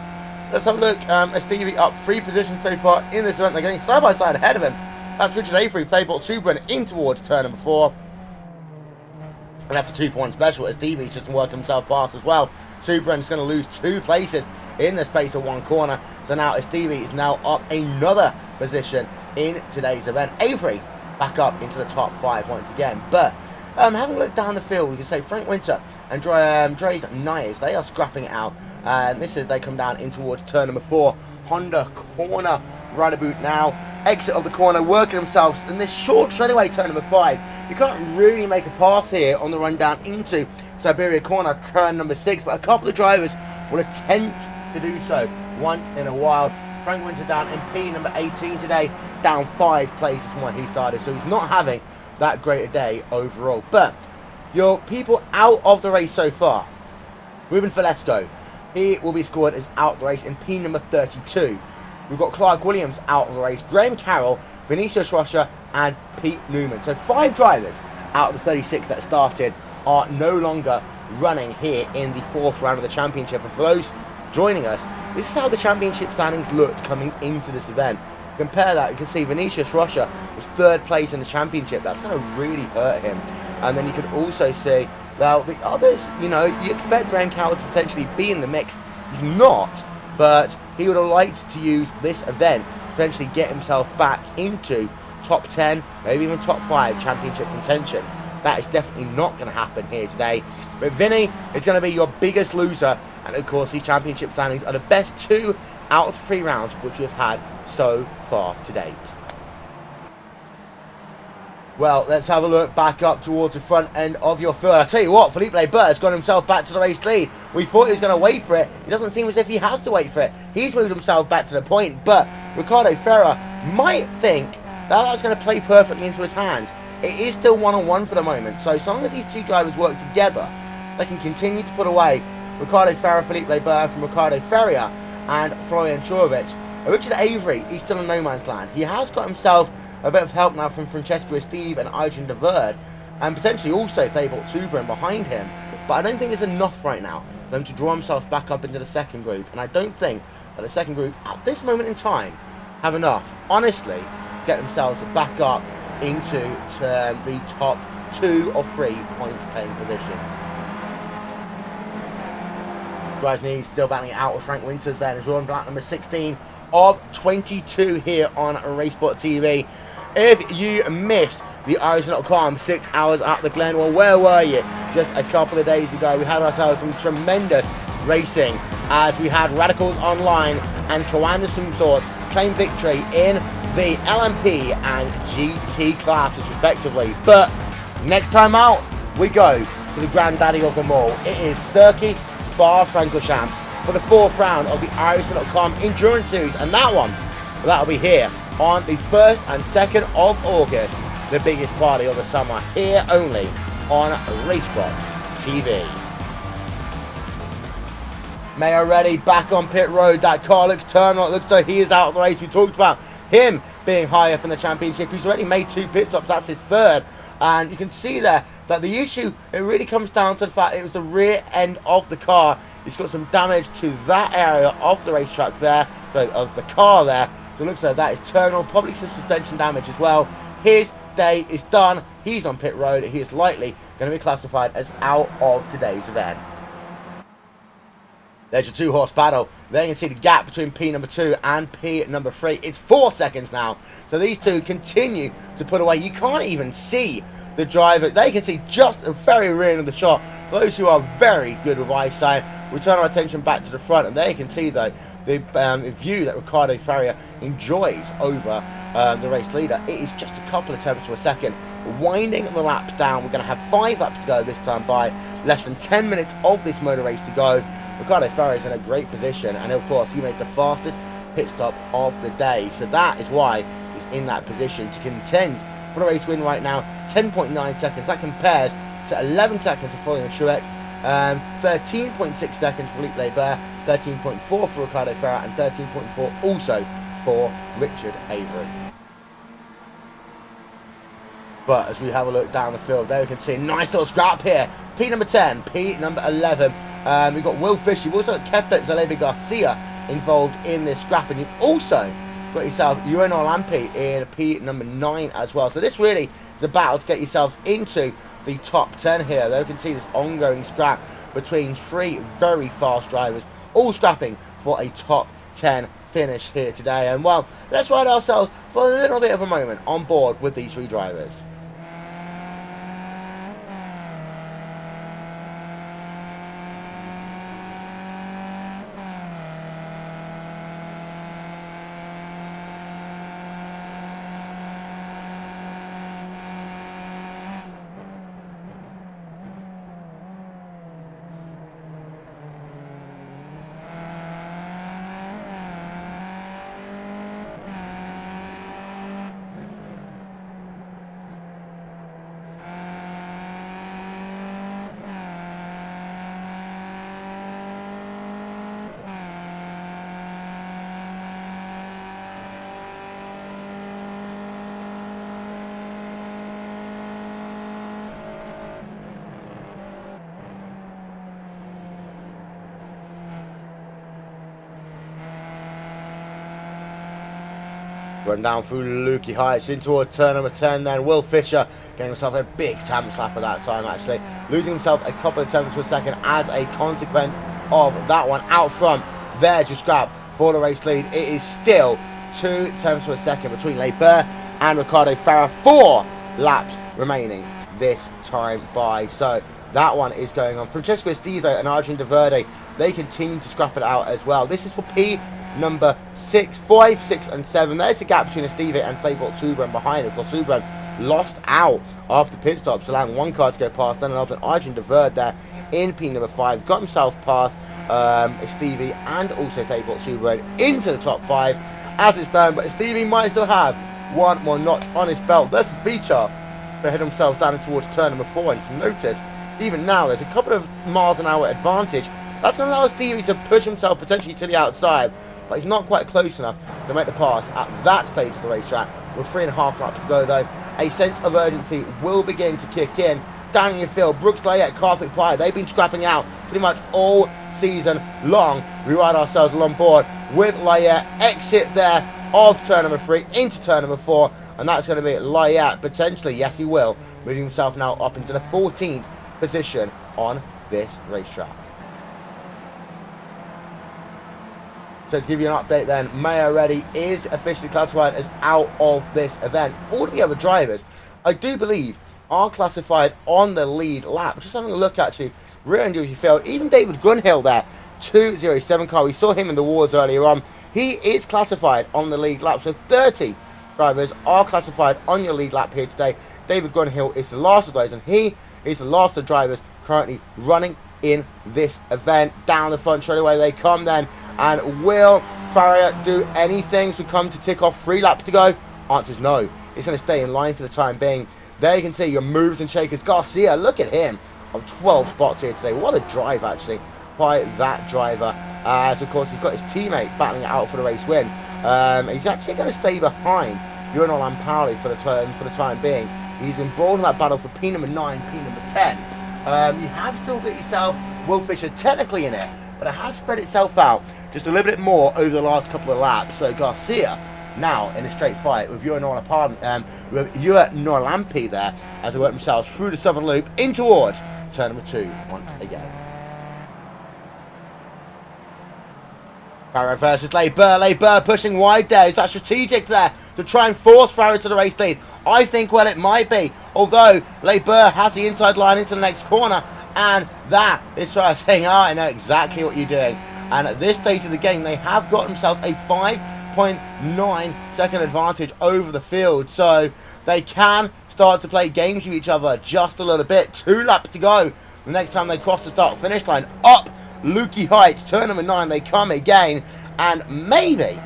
let's have a look. Estivi up 3 positions so far in this event. They're going side by side ahead of him. That's Richard Avery, Playbolt Subran in towards turn number 4. And that's a 2-for-1 special. Estivi's just working himself past as well. Subran's going to lose 2 places in the space of 1 corner. So now Estivi is now up another position in today's event. Avery back up into the top 5 once again. But having a look down the field, we can say Frank Winter and Dre's Nyers, they are scrapping it out. And this is, they come down in towards turn number 4. Honda corner right about now. Exit of the corner, working themselves in this short straightaway turn number 5. You can't really make a pass here on the run down into Siberia corner, turn number 6. But a couple of drivers will attempt to do so once in a while. Frank Winter down in P number 18 today, down 5 places from where he started, so he's not having that great a day overall. But your people out of the race so far: Ruben Valesco, he will be scored as out of the race in P number 32. We've got Clark Williams out of the race, Graham Carroll, Vinicius Rocha and Pete Newman. So 5 drivers out of the 36 that started are no longer running here in the 4th round of the championship. And for those joining us, this is how the championship standings looked coming into this event. Compare that, you can see Vinicius Rocha was 3rd place in the championship. That's going to really hurt him. And then you can also see, well, the others, you know, you expect Graham Cowell to potentially be in the mix. He's not, but he would have liked to use this event to potentially get himself back into top 10, maybe even top 5 championship contention. That is definitely not going to happen here today. But Vinny is going to be your biggest loser. And of course, these championship standings are the best 2 out of 3 rounds which we've had so far to date. Well, let's have a look back up towards the front end of your field. I tell you what, Phillip Barber has got himself back to the race lead. We thought he was going to wait for it. It doesn't seem as if he has to wait for it. He's moved himself back to the point, but Ricardo Ferrer might think that that's going to play perfectly into his hands. It is still 1-on-1 for the moment, so long as these 2 drivers work together, they can continue to put away Ricardo Ferrer, Phillip Barber from Ricardo Ferrier and Florian Chorovic. Richard Avery, he's still in no man's land. He has got himself a bit of help now from Francesco Esteve and Adrian de Verde, and potentially also Thibaut Subrin behind him. But I don't think it's enough right now for them to draw themselves back up into the second group, and I don't think that the second group at this moment in time have enough, honestly, to get themselves back up into the top 2 or 3 points paying positions. Drives knees, still battling it out with Frank Winters there as well, black number 16 of 22 here on RaceSpotTV. If you missed the RaceSpot.com 6 hours at the Glen, well, where were you? Just a couple of days ago, we had ourselves some tremendous racing as we had Radicals Online and Coanda Sorts claim victory in the LMP and GT classes respectively. But next time out, we go to the granddaddy of them all. It is Circuit Spa-Francorchamps for the 4th round of the RaceSpot.com Endurance Series, and that one, well, that'll be here on the 1st and 2nd of August, the biggest party of the summer, here only on RaceSpot TV. Mayo ready, back on pit road. That car looks terminal. It looks like he is out of the race. We talked about him being high up in the championship. He's already made 2 pit stops. That's his 3rd. And you can see there that the issue, it really comes down to the fact it was the rear end of the car. He's got some damage to that area of the racetrack there, of the car there. So it looks like that is terminal, probably some suspension damage as well. His day is done. He's on pit road. He is likely going to be classified as out of today's event. There's your 2-horse battle. There you can see the gap between P number 2 and P number 3. It's 4 seconds now. So these 2 continue to put away. You can't even see the driver. They can see just a very rear end of the shot. For those who are very good with eyesight, we turn our attention back to the front, and there you can see though the view that Ricardo Ferrier enjoys over the race leader. It is just a couple of tenths of a second. Winding the laps down. We're going to have 5 laps to go this time by less than 10 minutes of this motor race to go. Ricardo Ferrier is in a great position, and of course he made the fastest pit stop of the day, so that is why he's in that position to contend for the race win right now. 10.9 seconds, that compares to 11 seconds for Florian Schueck, 13.6 seconds for Phillip Barber, 13.4 for Ricardo Ferrier, and 13.4 also for Richard Avery. But as we have a look down the field, there we can see a nice little scrap here. P number 10, P number 11. We've got Will Fish. You've also got Kepler Zalebe Garcia involved in this scrap. And you've also got yourself Ueno Lampi in P number 9 as well. So this really is a battle to get yourselves into the top 10 here. There we can see this ongoing scrap between 3 very fast drivers, all scrapping for a top 10 finish here today. And well, let's ride ourselves for a little bit of a moment on board with these 3 drivers. Run down through Lukey Heights in towards turn number 10 then. Will Fisher getting himself a big tam slapper that time actually. Losing himself a couple of tenths per second as a consequence of that one. Out front, there just grab for the race lead. It is still 2 tenths per second between Barber and Ricardo Farah. 4 laps remaining this time by. So that one is going on. Francesco Estivo and Arjun De Verde, they continue to scrap it out as well. This is for P number 6, 5, 6 and 7. There's the gap between Estivo and Stable Subran behind. Of course, Subran lost out after pit stops, allowing one car to go past, then another. Arjun De Verde there in P number 5 got himself past Estivo and also Stable Subran into the top 5 as it's done. But Estivo might still have one more notch on his belt. There's the speed chart. They head themselves down towards turn number 4, and you can notice even now there's a couple of miles an hour advantage. That's going to allow Stevie to push himself potentially to the outside, but he's not quite close enough to make the pass at that stage of the racetrack. With 3.5 laps to go though, a sense of urgency will begin to kick in. Down in your field, Brooks Layette, Carthage Pye, they've been scrapping out pretty much all season long. We ride ourselves along board with Layette. Exit there of turn number 3 into turn number 4, and that's going to be Layette potentially, yes he will, moving himself now up into the 14th position on this racetrack. So to give you an update then, Maya Reddy is officially classified as out of this event. All of the other drivers, I do believe, are classified on the lead lap. Just having a look actually, rear end of your field, even David Grunhill there, 207 car, we saw him in the wars earlier on. He is classified on the lead lap, so 30 drivers are classified on your lead lap here today. David Grunhill is the last of those, and he is the last of the drivers currently running in this event. Down the front straight away they come then, and will Farrier do anything as we come to tick off 3 laps to go? Answer's no. It's going to stay in line for the time being. There you can see your movers and shakers. Garcia, look at him on 12 spots here today. What a drive actually by that driver, as of course he's got his teammate battling it out for the race win. He's actually going to stay behind Urinal Ampali for the time being. He's embroiled in that battle for P number 9, P number 10. You have still got yourself Will Fisher technically in it, but it has spread itself out just a little bit more over the last couple of laps. So Garcia now in a straight fight with Urinal Lampi there as they work themselves through the southern loop in towards turn number 2 once again. Farah versus Barber. Barber pushing wide there. Is that strategic there to try and force Farah to the race lead? I think, well, it might be. Although Barber has the inside line into the next corner, and that is Farah saying, I know exactly what you're doing. And at this stage of the game, they have got themselves a 5.9 second advantage over the field. So they can start to play games with each other just a little bit. 2 laps to go. The next time they cross the start-finish line, up Lukey Heights, turn number 9, they come again, and maybe,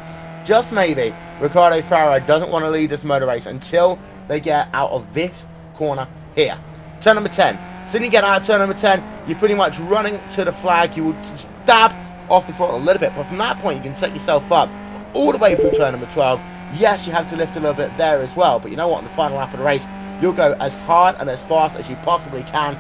just maybe, Ricardo Farah doesn't want to lead this motor race until they get out of this corner here. Turn number 10. So when you get out of turn number 10, you're pretty much running to the flag. You will stab off the throttle a little bit, but from that point, you can set yourself up all the way through turn number 12. Yes, you have to lift a little bit there as well, but you know what, on the final lap of the race, you'll go as hard and as fast as you possibly can.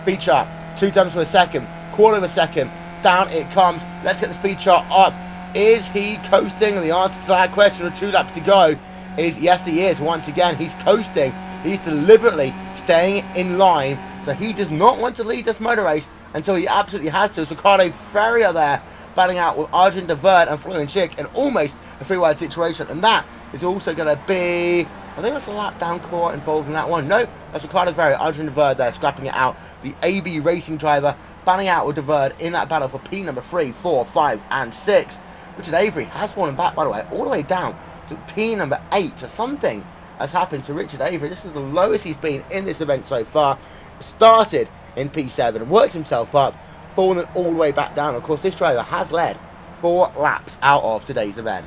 Speed chart, 2 tenths per second. Quarter of a second, down it comes. Let's get the speed chart up. Is he coasting? And the answer to that question with 2 laps to go is yes, he is. Once again, he's coasting. He's deliberately staying in line, so he does not want to lead this motor race until he absolutely has to. So Ricardo Farrier there battling out with Arjun De Verde and Florian Schick in almost a 3-wide situation, and that is also going to be, I think that's a lap down court involved in that one. No, that's Ricardo Farrier, Arjun De Verde there scrapping it out. The AB Racing driver battling out with De Verde in that battle for P number 3, 4, 5 and 6. Richard Avery has fallen back, by the way, all the way down to P number 8. So something has happened to Richard Avery. This is the lowest he's been in this event so far. Started in P7, worked himself up, fallen all the way back down. Of course, this driver has led 4 laps out of today's event.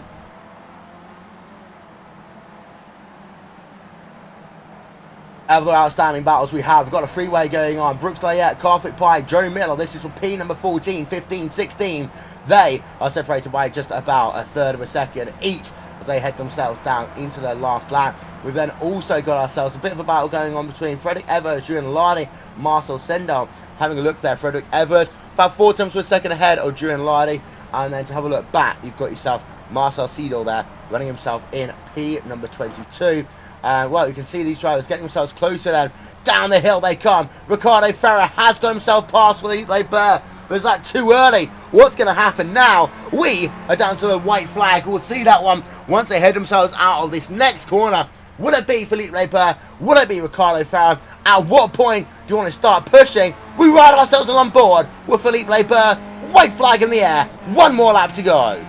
Other outstanding battles we have. We've got a freeway going on. Brooks Layette, Carthage Pye, Joe Miller. This is for P number 14, 15, 16. They are separated by just about a third of a second each as they head themselves down into their last lap. We've then also got ourselves a bit of a battle going on between Frederick Evers, Julian Lardy, Marcel Sendal. Having a look there, Frederick Evers about 4 tenths per second ahead of Julian Lardy. And then to have a look back, you've got yourself Marcel Seedorf there, running himself in P number 22. Well, you can see these drivers getting themselves closer then. Down the hill they come. Ricardo Ferrer has got himself past Philippe Burr. But is that too early? What's going to happen now? We are down to the white flag. We'll see that one once they head themselves out of this next corner. Will it be Philippe Burr? Will it be Ricardo Ferrer? At what point do you want to start pushing? We ride ourselves on board with Philippe Burr. White flag in the air. One more lap to go.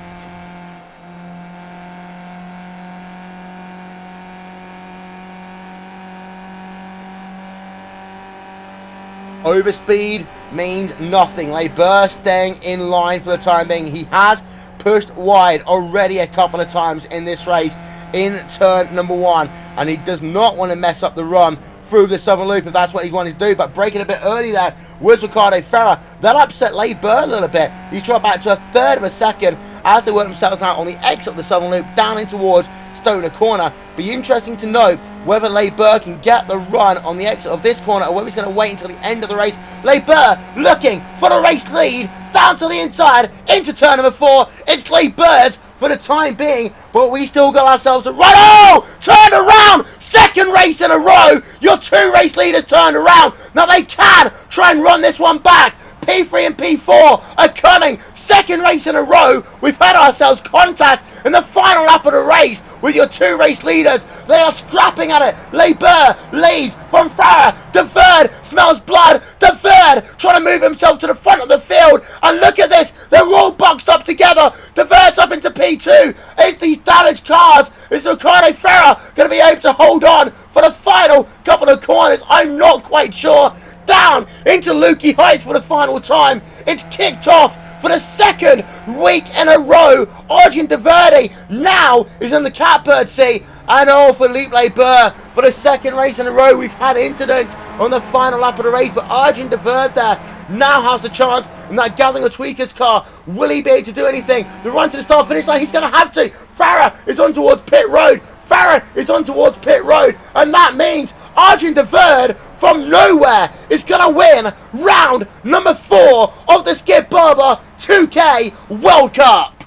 Overspeed means nothing. Burr staying in line for the time being. He has pushed wide already a couple of times in this race in turn number 1, and he does not want to mess up the run through the southern loop if that's what he wanted to do. But breaking a bit early there was Ricardo Ferrer. That upset Burr a little bit. He dropped back to a third of a second as they work themselves now on the exit of the southern loop down in towards Stoner corner. Be interesting to know whether Burr can get the run on the exit of this corner or whether he's going to wait until the end of the race. Burr looking for the race lead down to the inside into turn number 4. It's Burr's for the time being, but we still got ourselves a run. Oh, turned around, second race in a row. Your 2 race leaders turned around. Now they can try and run this one back. P3 and P4 are coming. Second race in a row. We've had ourselves contact in the final lap of the race with your 2 race leaders. They are scrapping at it. Burr leads from Ferrer. De Verde smells blood. De Verde trying to move himself to the front of the field. And look at this. They're all boxed up together. De Verde's up into P2. It's these damaged cars. Is Ricardo Ferrer going to be able to hold on for the final couple of corners? I'm not quite sure. Down into Lukey Heights for the final time. It's kicked off for the second week in a row. Arjun De Verde now is in the catbird seat. And oh, Philippe Burr, for the second race in a row, we've had incidents on the final lap of the race. But Arjun De Verde there now has a chance in that Gatlinger Tweakers car. Will he be able to do anything? The run to the start finish line, he's going to have to. Ferrer is on towards pit road. Ferrer is on towards pit road. And that means Arjun De Verde from nowhere is going to win round number 4 of the Skip Barber 2K World Cup.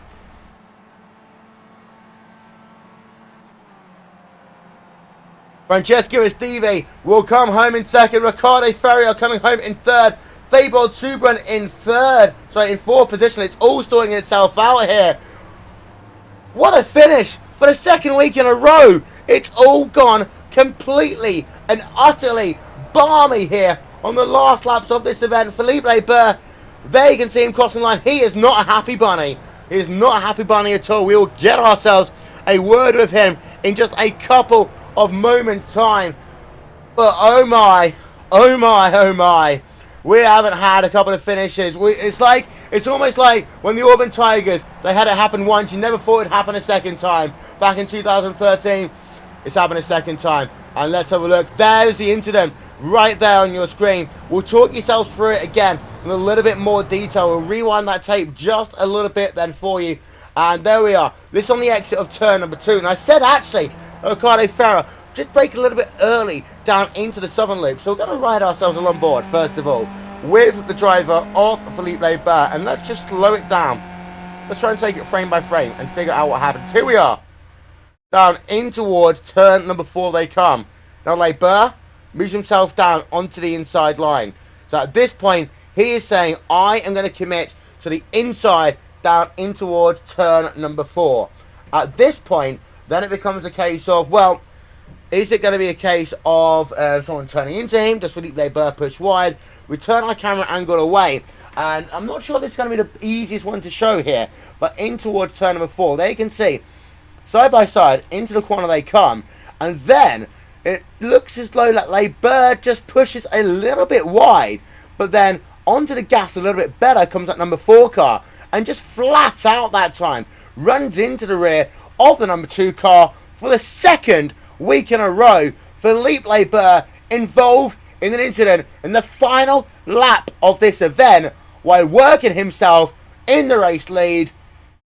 Francesco Estivi will come home in second. Ricardo Ferrer coming home in third. Faber Subran in in fourth position. It's all sorting itself out here. What a finish for the second week in a row. It's all gone completely and utterly balmy here on the last laps of this event. Philippe Burr, there you can see him crossing the line. He is not a happy bunny. He is not a happy bunny at all. We will get ourselves a word with him in just a couple of moments time. But oh my, oh my, oh my, we haven't had a couple of finishes. It's almost like when the Auburn Tigers, they had it happen once, you never thought it'd happen a second time. Back in 2013, it's happened a second time. And let's have a look. There's the incident right there on your screen. We'll talk yourselves through it again in a little bit more detail. We'll rewind that tape just a little bit then for you. And there we are. This on the exit of turn number 2. And I said actually, Ricardo Ferrer just break a little bit early down into the southern loop. So we're going to ride ourselves along board, first of all, with the driver of Philippe Burr. And let's just slow it down. Let's try and take it frame by frame and figure out what happens. Here we are. Down in towards turn number 4 they come. Now Burr moves himself down onto the inside line. So at this point, he is saying, I am going to commit to the inside down in towards turn number 4. At this point, then it becomes a case of, well, is it going to be a case of someone turning into him? Does Philippe Burr push wide? We turn our camera angle away. And I'm not sure this is going to be the easiest one to show here. But in towards turn number 4, there you can see, side by side, into the corner they come. And then it looks as though that Burr just pushes a little bit wide. But then onto the gas a little bit better comes that number 4 car. And just flat out that time, runs into the rear of the number 2 car for the second week in a row. Philippe Burr involved in an incident in the final lap of this event while working himself in the race lead.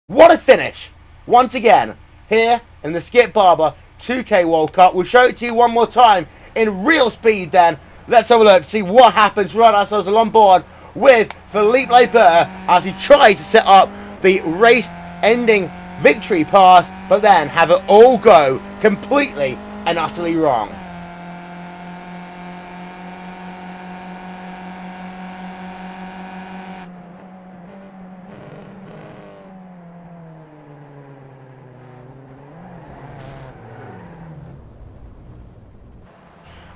What a finish once again here in the Skip Barber 2K World Cup. We'll show it to you one more time in real speed then. Let's have a look, see what happens. Ride ourselves along board with Philippe Burr as he tries to set up the race ending victory pass, but then have it all go completely and utterly wrong.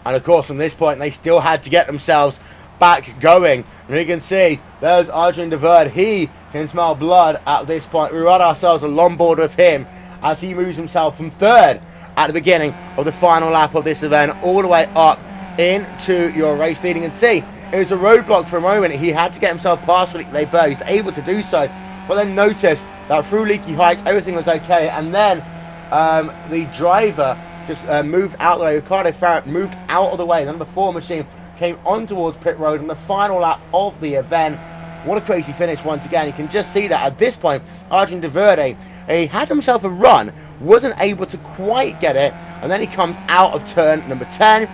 And of course, from this point, they still had to get themselves back going. And you can see, there's Arjun de Verde. He can smell blood at this point. We run ourselves a long board with him as he moves himself from third at the beginning of the final lap of this event, all the way up into your race leading. And see, it was a roadblock for a moment. He had to get himself past Phillip. He's able to do so. But then notice that through Leaky Heights, everything was okay. And then the driver just moved out of the way. Ricardo Farrett moved out of the way. The number 4 machine came on towards pit road on the final lap of the event. What a crazy finish once again. You can just see that at this point, Arjun de Verde, he had himself a run, wasn't able to quite get it, and then he comes out of turn number 10,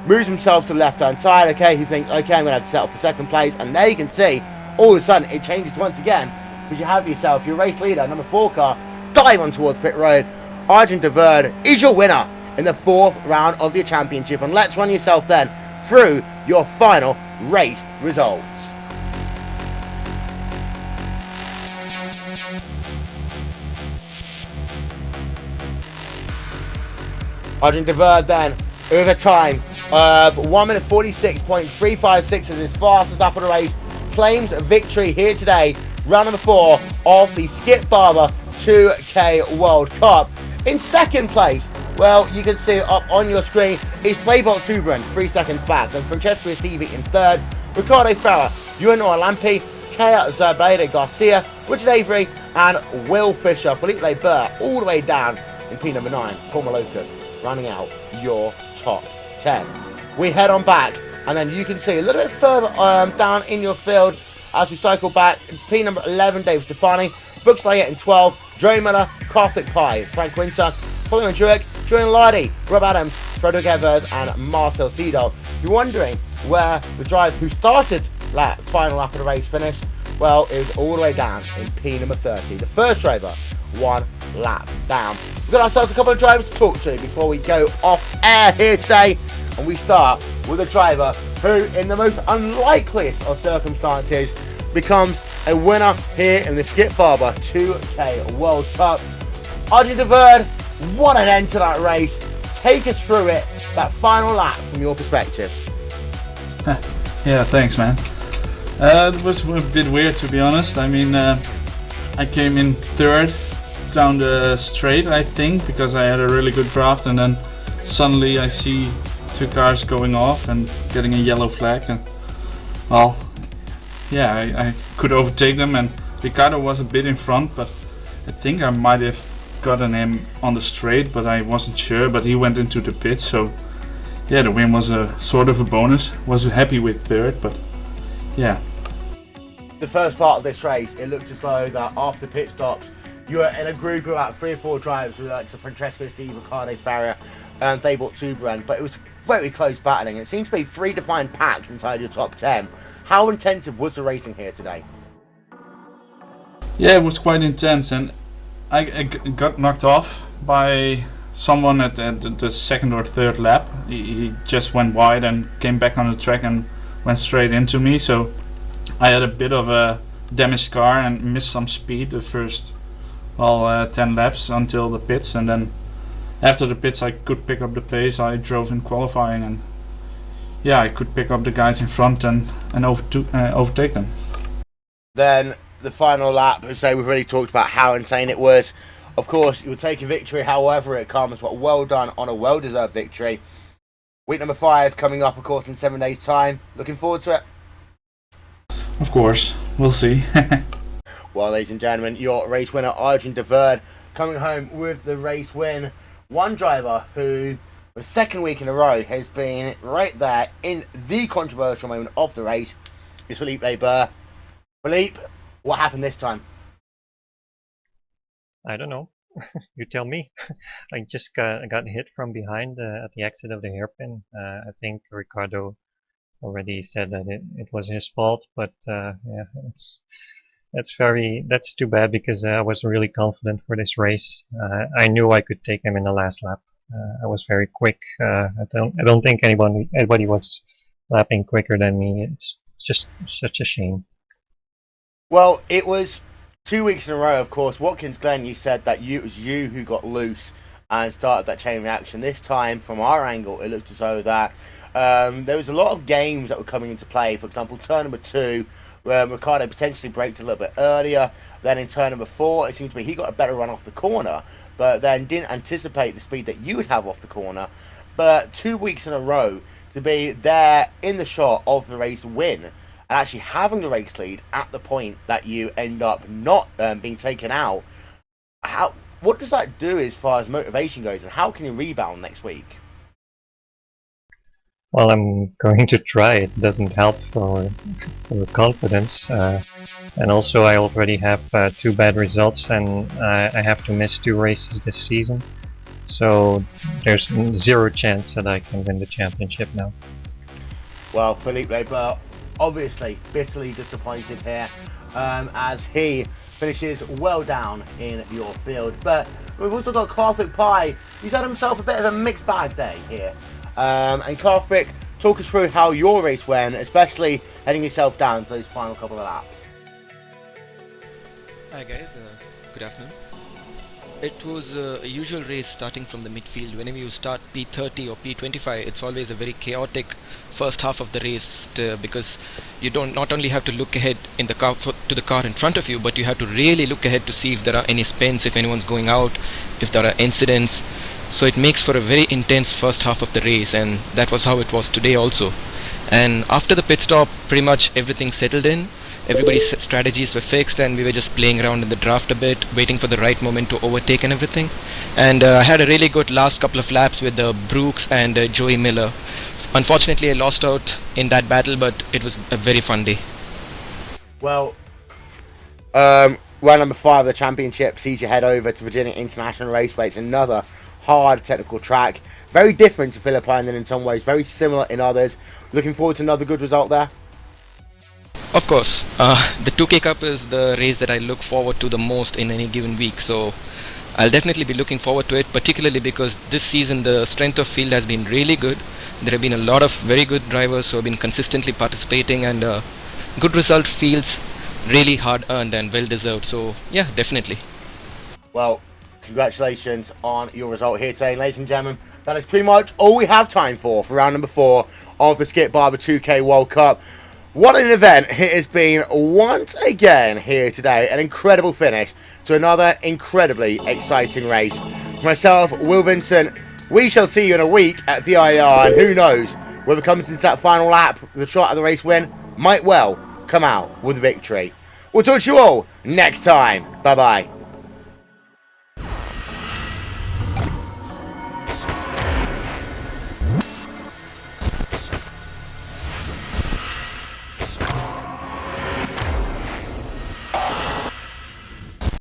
moves himself to the left-hand side. Okay, he thinks, okay, I'm going to have to settle for second place, and there you can see, all of a sudden, it changes once again, because you have yourself your race leader, number 4 car, dive on towards pit road. Arjun de Verde is your winner in the 4th round of the championship. And let's run yourself then through your final race results. Arjun de Verde then, with a time of 1 minute 46.356 as his fastest lap of the race, claims victory here today, round number 4 of the Skip Barber 2K World Cup. In second place, well, you can see up on your screen, is Playbolt Subran, 3 seconds back. Then Francesco Estivi in third, Ricardo Farah, Ewan Lampi, Kea Zabeda Garcia, Richard Avery, and Will Fisher. Philippe Leber all the way down in P number 9, Paul Malocas, running out your top 10. We head on back, and then you can see a little bit further down in your field as we cycle back, P number 11, Dave Stefani, Brooks Layer in 12, Joey Miller, Karthik Pai, Frank Winter, Florian Jurek, Julian Lardy, Rob Adams, Frederick Evers, and Marcel Seedorf. You're wondering where the driver who started that final lap of the race finished? Well, it was all the way down in P number 30. The first driver, 1 lap down. We've got ourselves a couple of drivers to talk to before we go off air here today. And we start with a driver who, in the most unlikeliest of circumstances, becomes a winner here in the Skip Barber 2K World Cup. Arjun de Verde, what an end to that race. Take us through it, that final lap from your perspective. Yeah, thanks, man. It was a bit weird, to be honest. I mean, I came in third down the straight, I think, because I had a really good draft, and then suddenly I see 2 cars going off and getting a yellow flag, and well, yeah, I could overtake them, and Ricardo was a bit in front, but I think I might have gotten him on the straight, but I wasn't sure. But he went into the pit, so yeah, the win was a sort of a bonus. Was happy with third, but yeah. The first part of this race, it looked as though that after pit stops, you were in a group of about 3 or 4 drivers with like Francesco Steve, Ricardo Farrier, and Playbolt Subran, but it was very close battling. It seemed to be 3 defined packs inside your top 10. How intensive was the racing here today? Yeah, it was quite intense, and I got knocked off by someone at the second or third lap. He just went wide and came back on the track and went straight into me, so I had a bit of a damaged car and missed some speed the first 10 laps until the pits, and then after the pits I could pick up the pace. I drove in qualifying, and yeah, I could pick up the guys in front and overtake them. Then the final lap, so we've already talked about how insane it was. Of course, you'll take a victory however it comes, but well done on a well-deserved victory. Week number 5 coming up, of course, in 7 days' time. Looking forward to it? Of course, we'll see. Well, ladies and gentlemen, your race winner, Arjun de Verde, coming home with the race win. One driver who, for the second week in a row, has been right there in the controversial moment of the race, is Philippe Leber. Philippe, what happened this time? I don't know. You tell me. I just got hit from behind at the exit of the hairpin. I think Ricardo already said that it was his fault, but yeah, That's too bad because I was really confident for this race. I knew I could take him in the last lap. I was very quick. I don't think anybody was lapping quicker than me. It's just such a shame. Well, it was 2 weeks in a row, of course. Watkins Glen, you said that it was you who got loose and started that chain reaction. This time, from our angle, it looked as though that there was a lot of games that were coming into play. For example, turn number 2, where Ricardo potentially braked a little bit earlier. Then in turn number 4, it seemed to be he got a better run off the corner, but then didn't anticipate the speed that you would have off the corner. But 2 weeks in a row to be there in the shot of the race win, and actually having the race lead at the point that you end up not being taken out, what does that do as far as motivation goes, and how can you rebound next week? Well, I'm going to try. It doesn't help for confidence, and also I already have 2 bad results, and I have to miss 2 races this season. So there's 0 chance that I can win the championship now. Well, Phillip Barber obviously bitterly disappointed here, as he finishes well down in your field. But we've also got Karthik Pai. He's had himself a bit of a mixed bag day here. And Karthik, talk us through how your race went, especially heading yourself down to those final couple of laps. Hi guys, good afternoon. It was a usual race starting from the midfield. Whenever you start P30 or P25, it's always a very chaotic first half of the race because you don't not only have to look ahead in the car to the car in front of you, but you have to really look ahead to see if there are any spins, if anyone's going out, if there are incidents. So it makes for a very intense first half of the race, and that was how it was today also. And after the pit stop, pretty much everything settled in. Everybody's strategies were fixed, and we were just playing around in the draft a bit, waiting for the right moment to overtake and everything. And I had a really good last couple of laps with Brooks and Joey Miller. Unfortunately, I lost out in that battle, but it was a very fun day. Well, round number 5 of the championship sees you head over to Virginia International Raceway. It's another hard technical track, very different to Phillip Island in some ways, very similar in others. Looking forward to another good result there. Of course, the 2K Cup is the race that I look forward to the most in any given week, so I'll definitely be looking forward to it, particularly because this season the strength of field has been really good. There have been a lot of very good drivers who have been consistently participating, and good result feels really hard earned and well deserved, so yeah, definitely. Well, congratulations on your result here today, ladies and gentlemen. That is pretty much all we have time for round number 4 of the Skip Barber 2K World Cup. What an event it has been once again here today. An incredible finish to another incredibly exciting race. For myself, Will Vincent, we shall see you in a week at VIR, and who knows, whoever comes into that final lap, the shot at the race win, might well come out with a victory. We'll talk to you all next time. Bye-bye.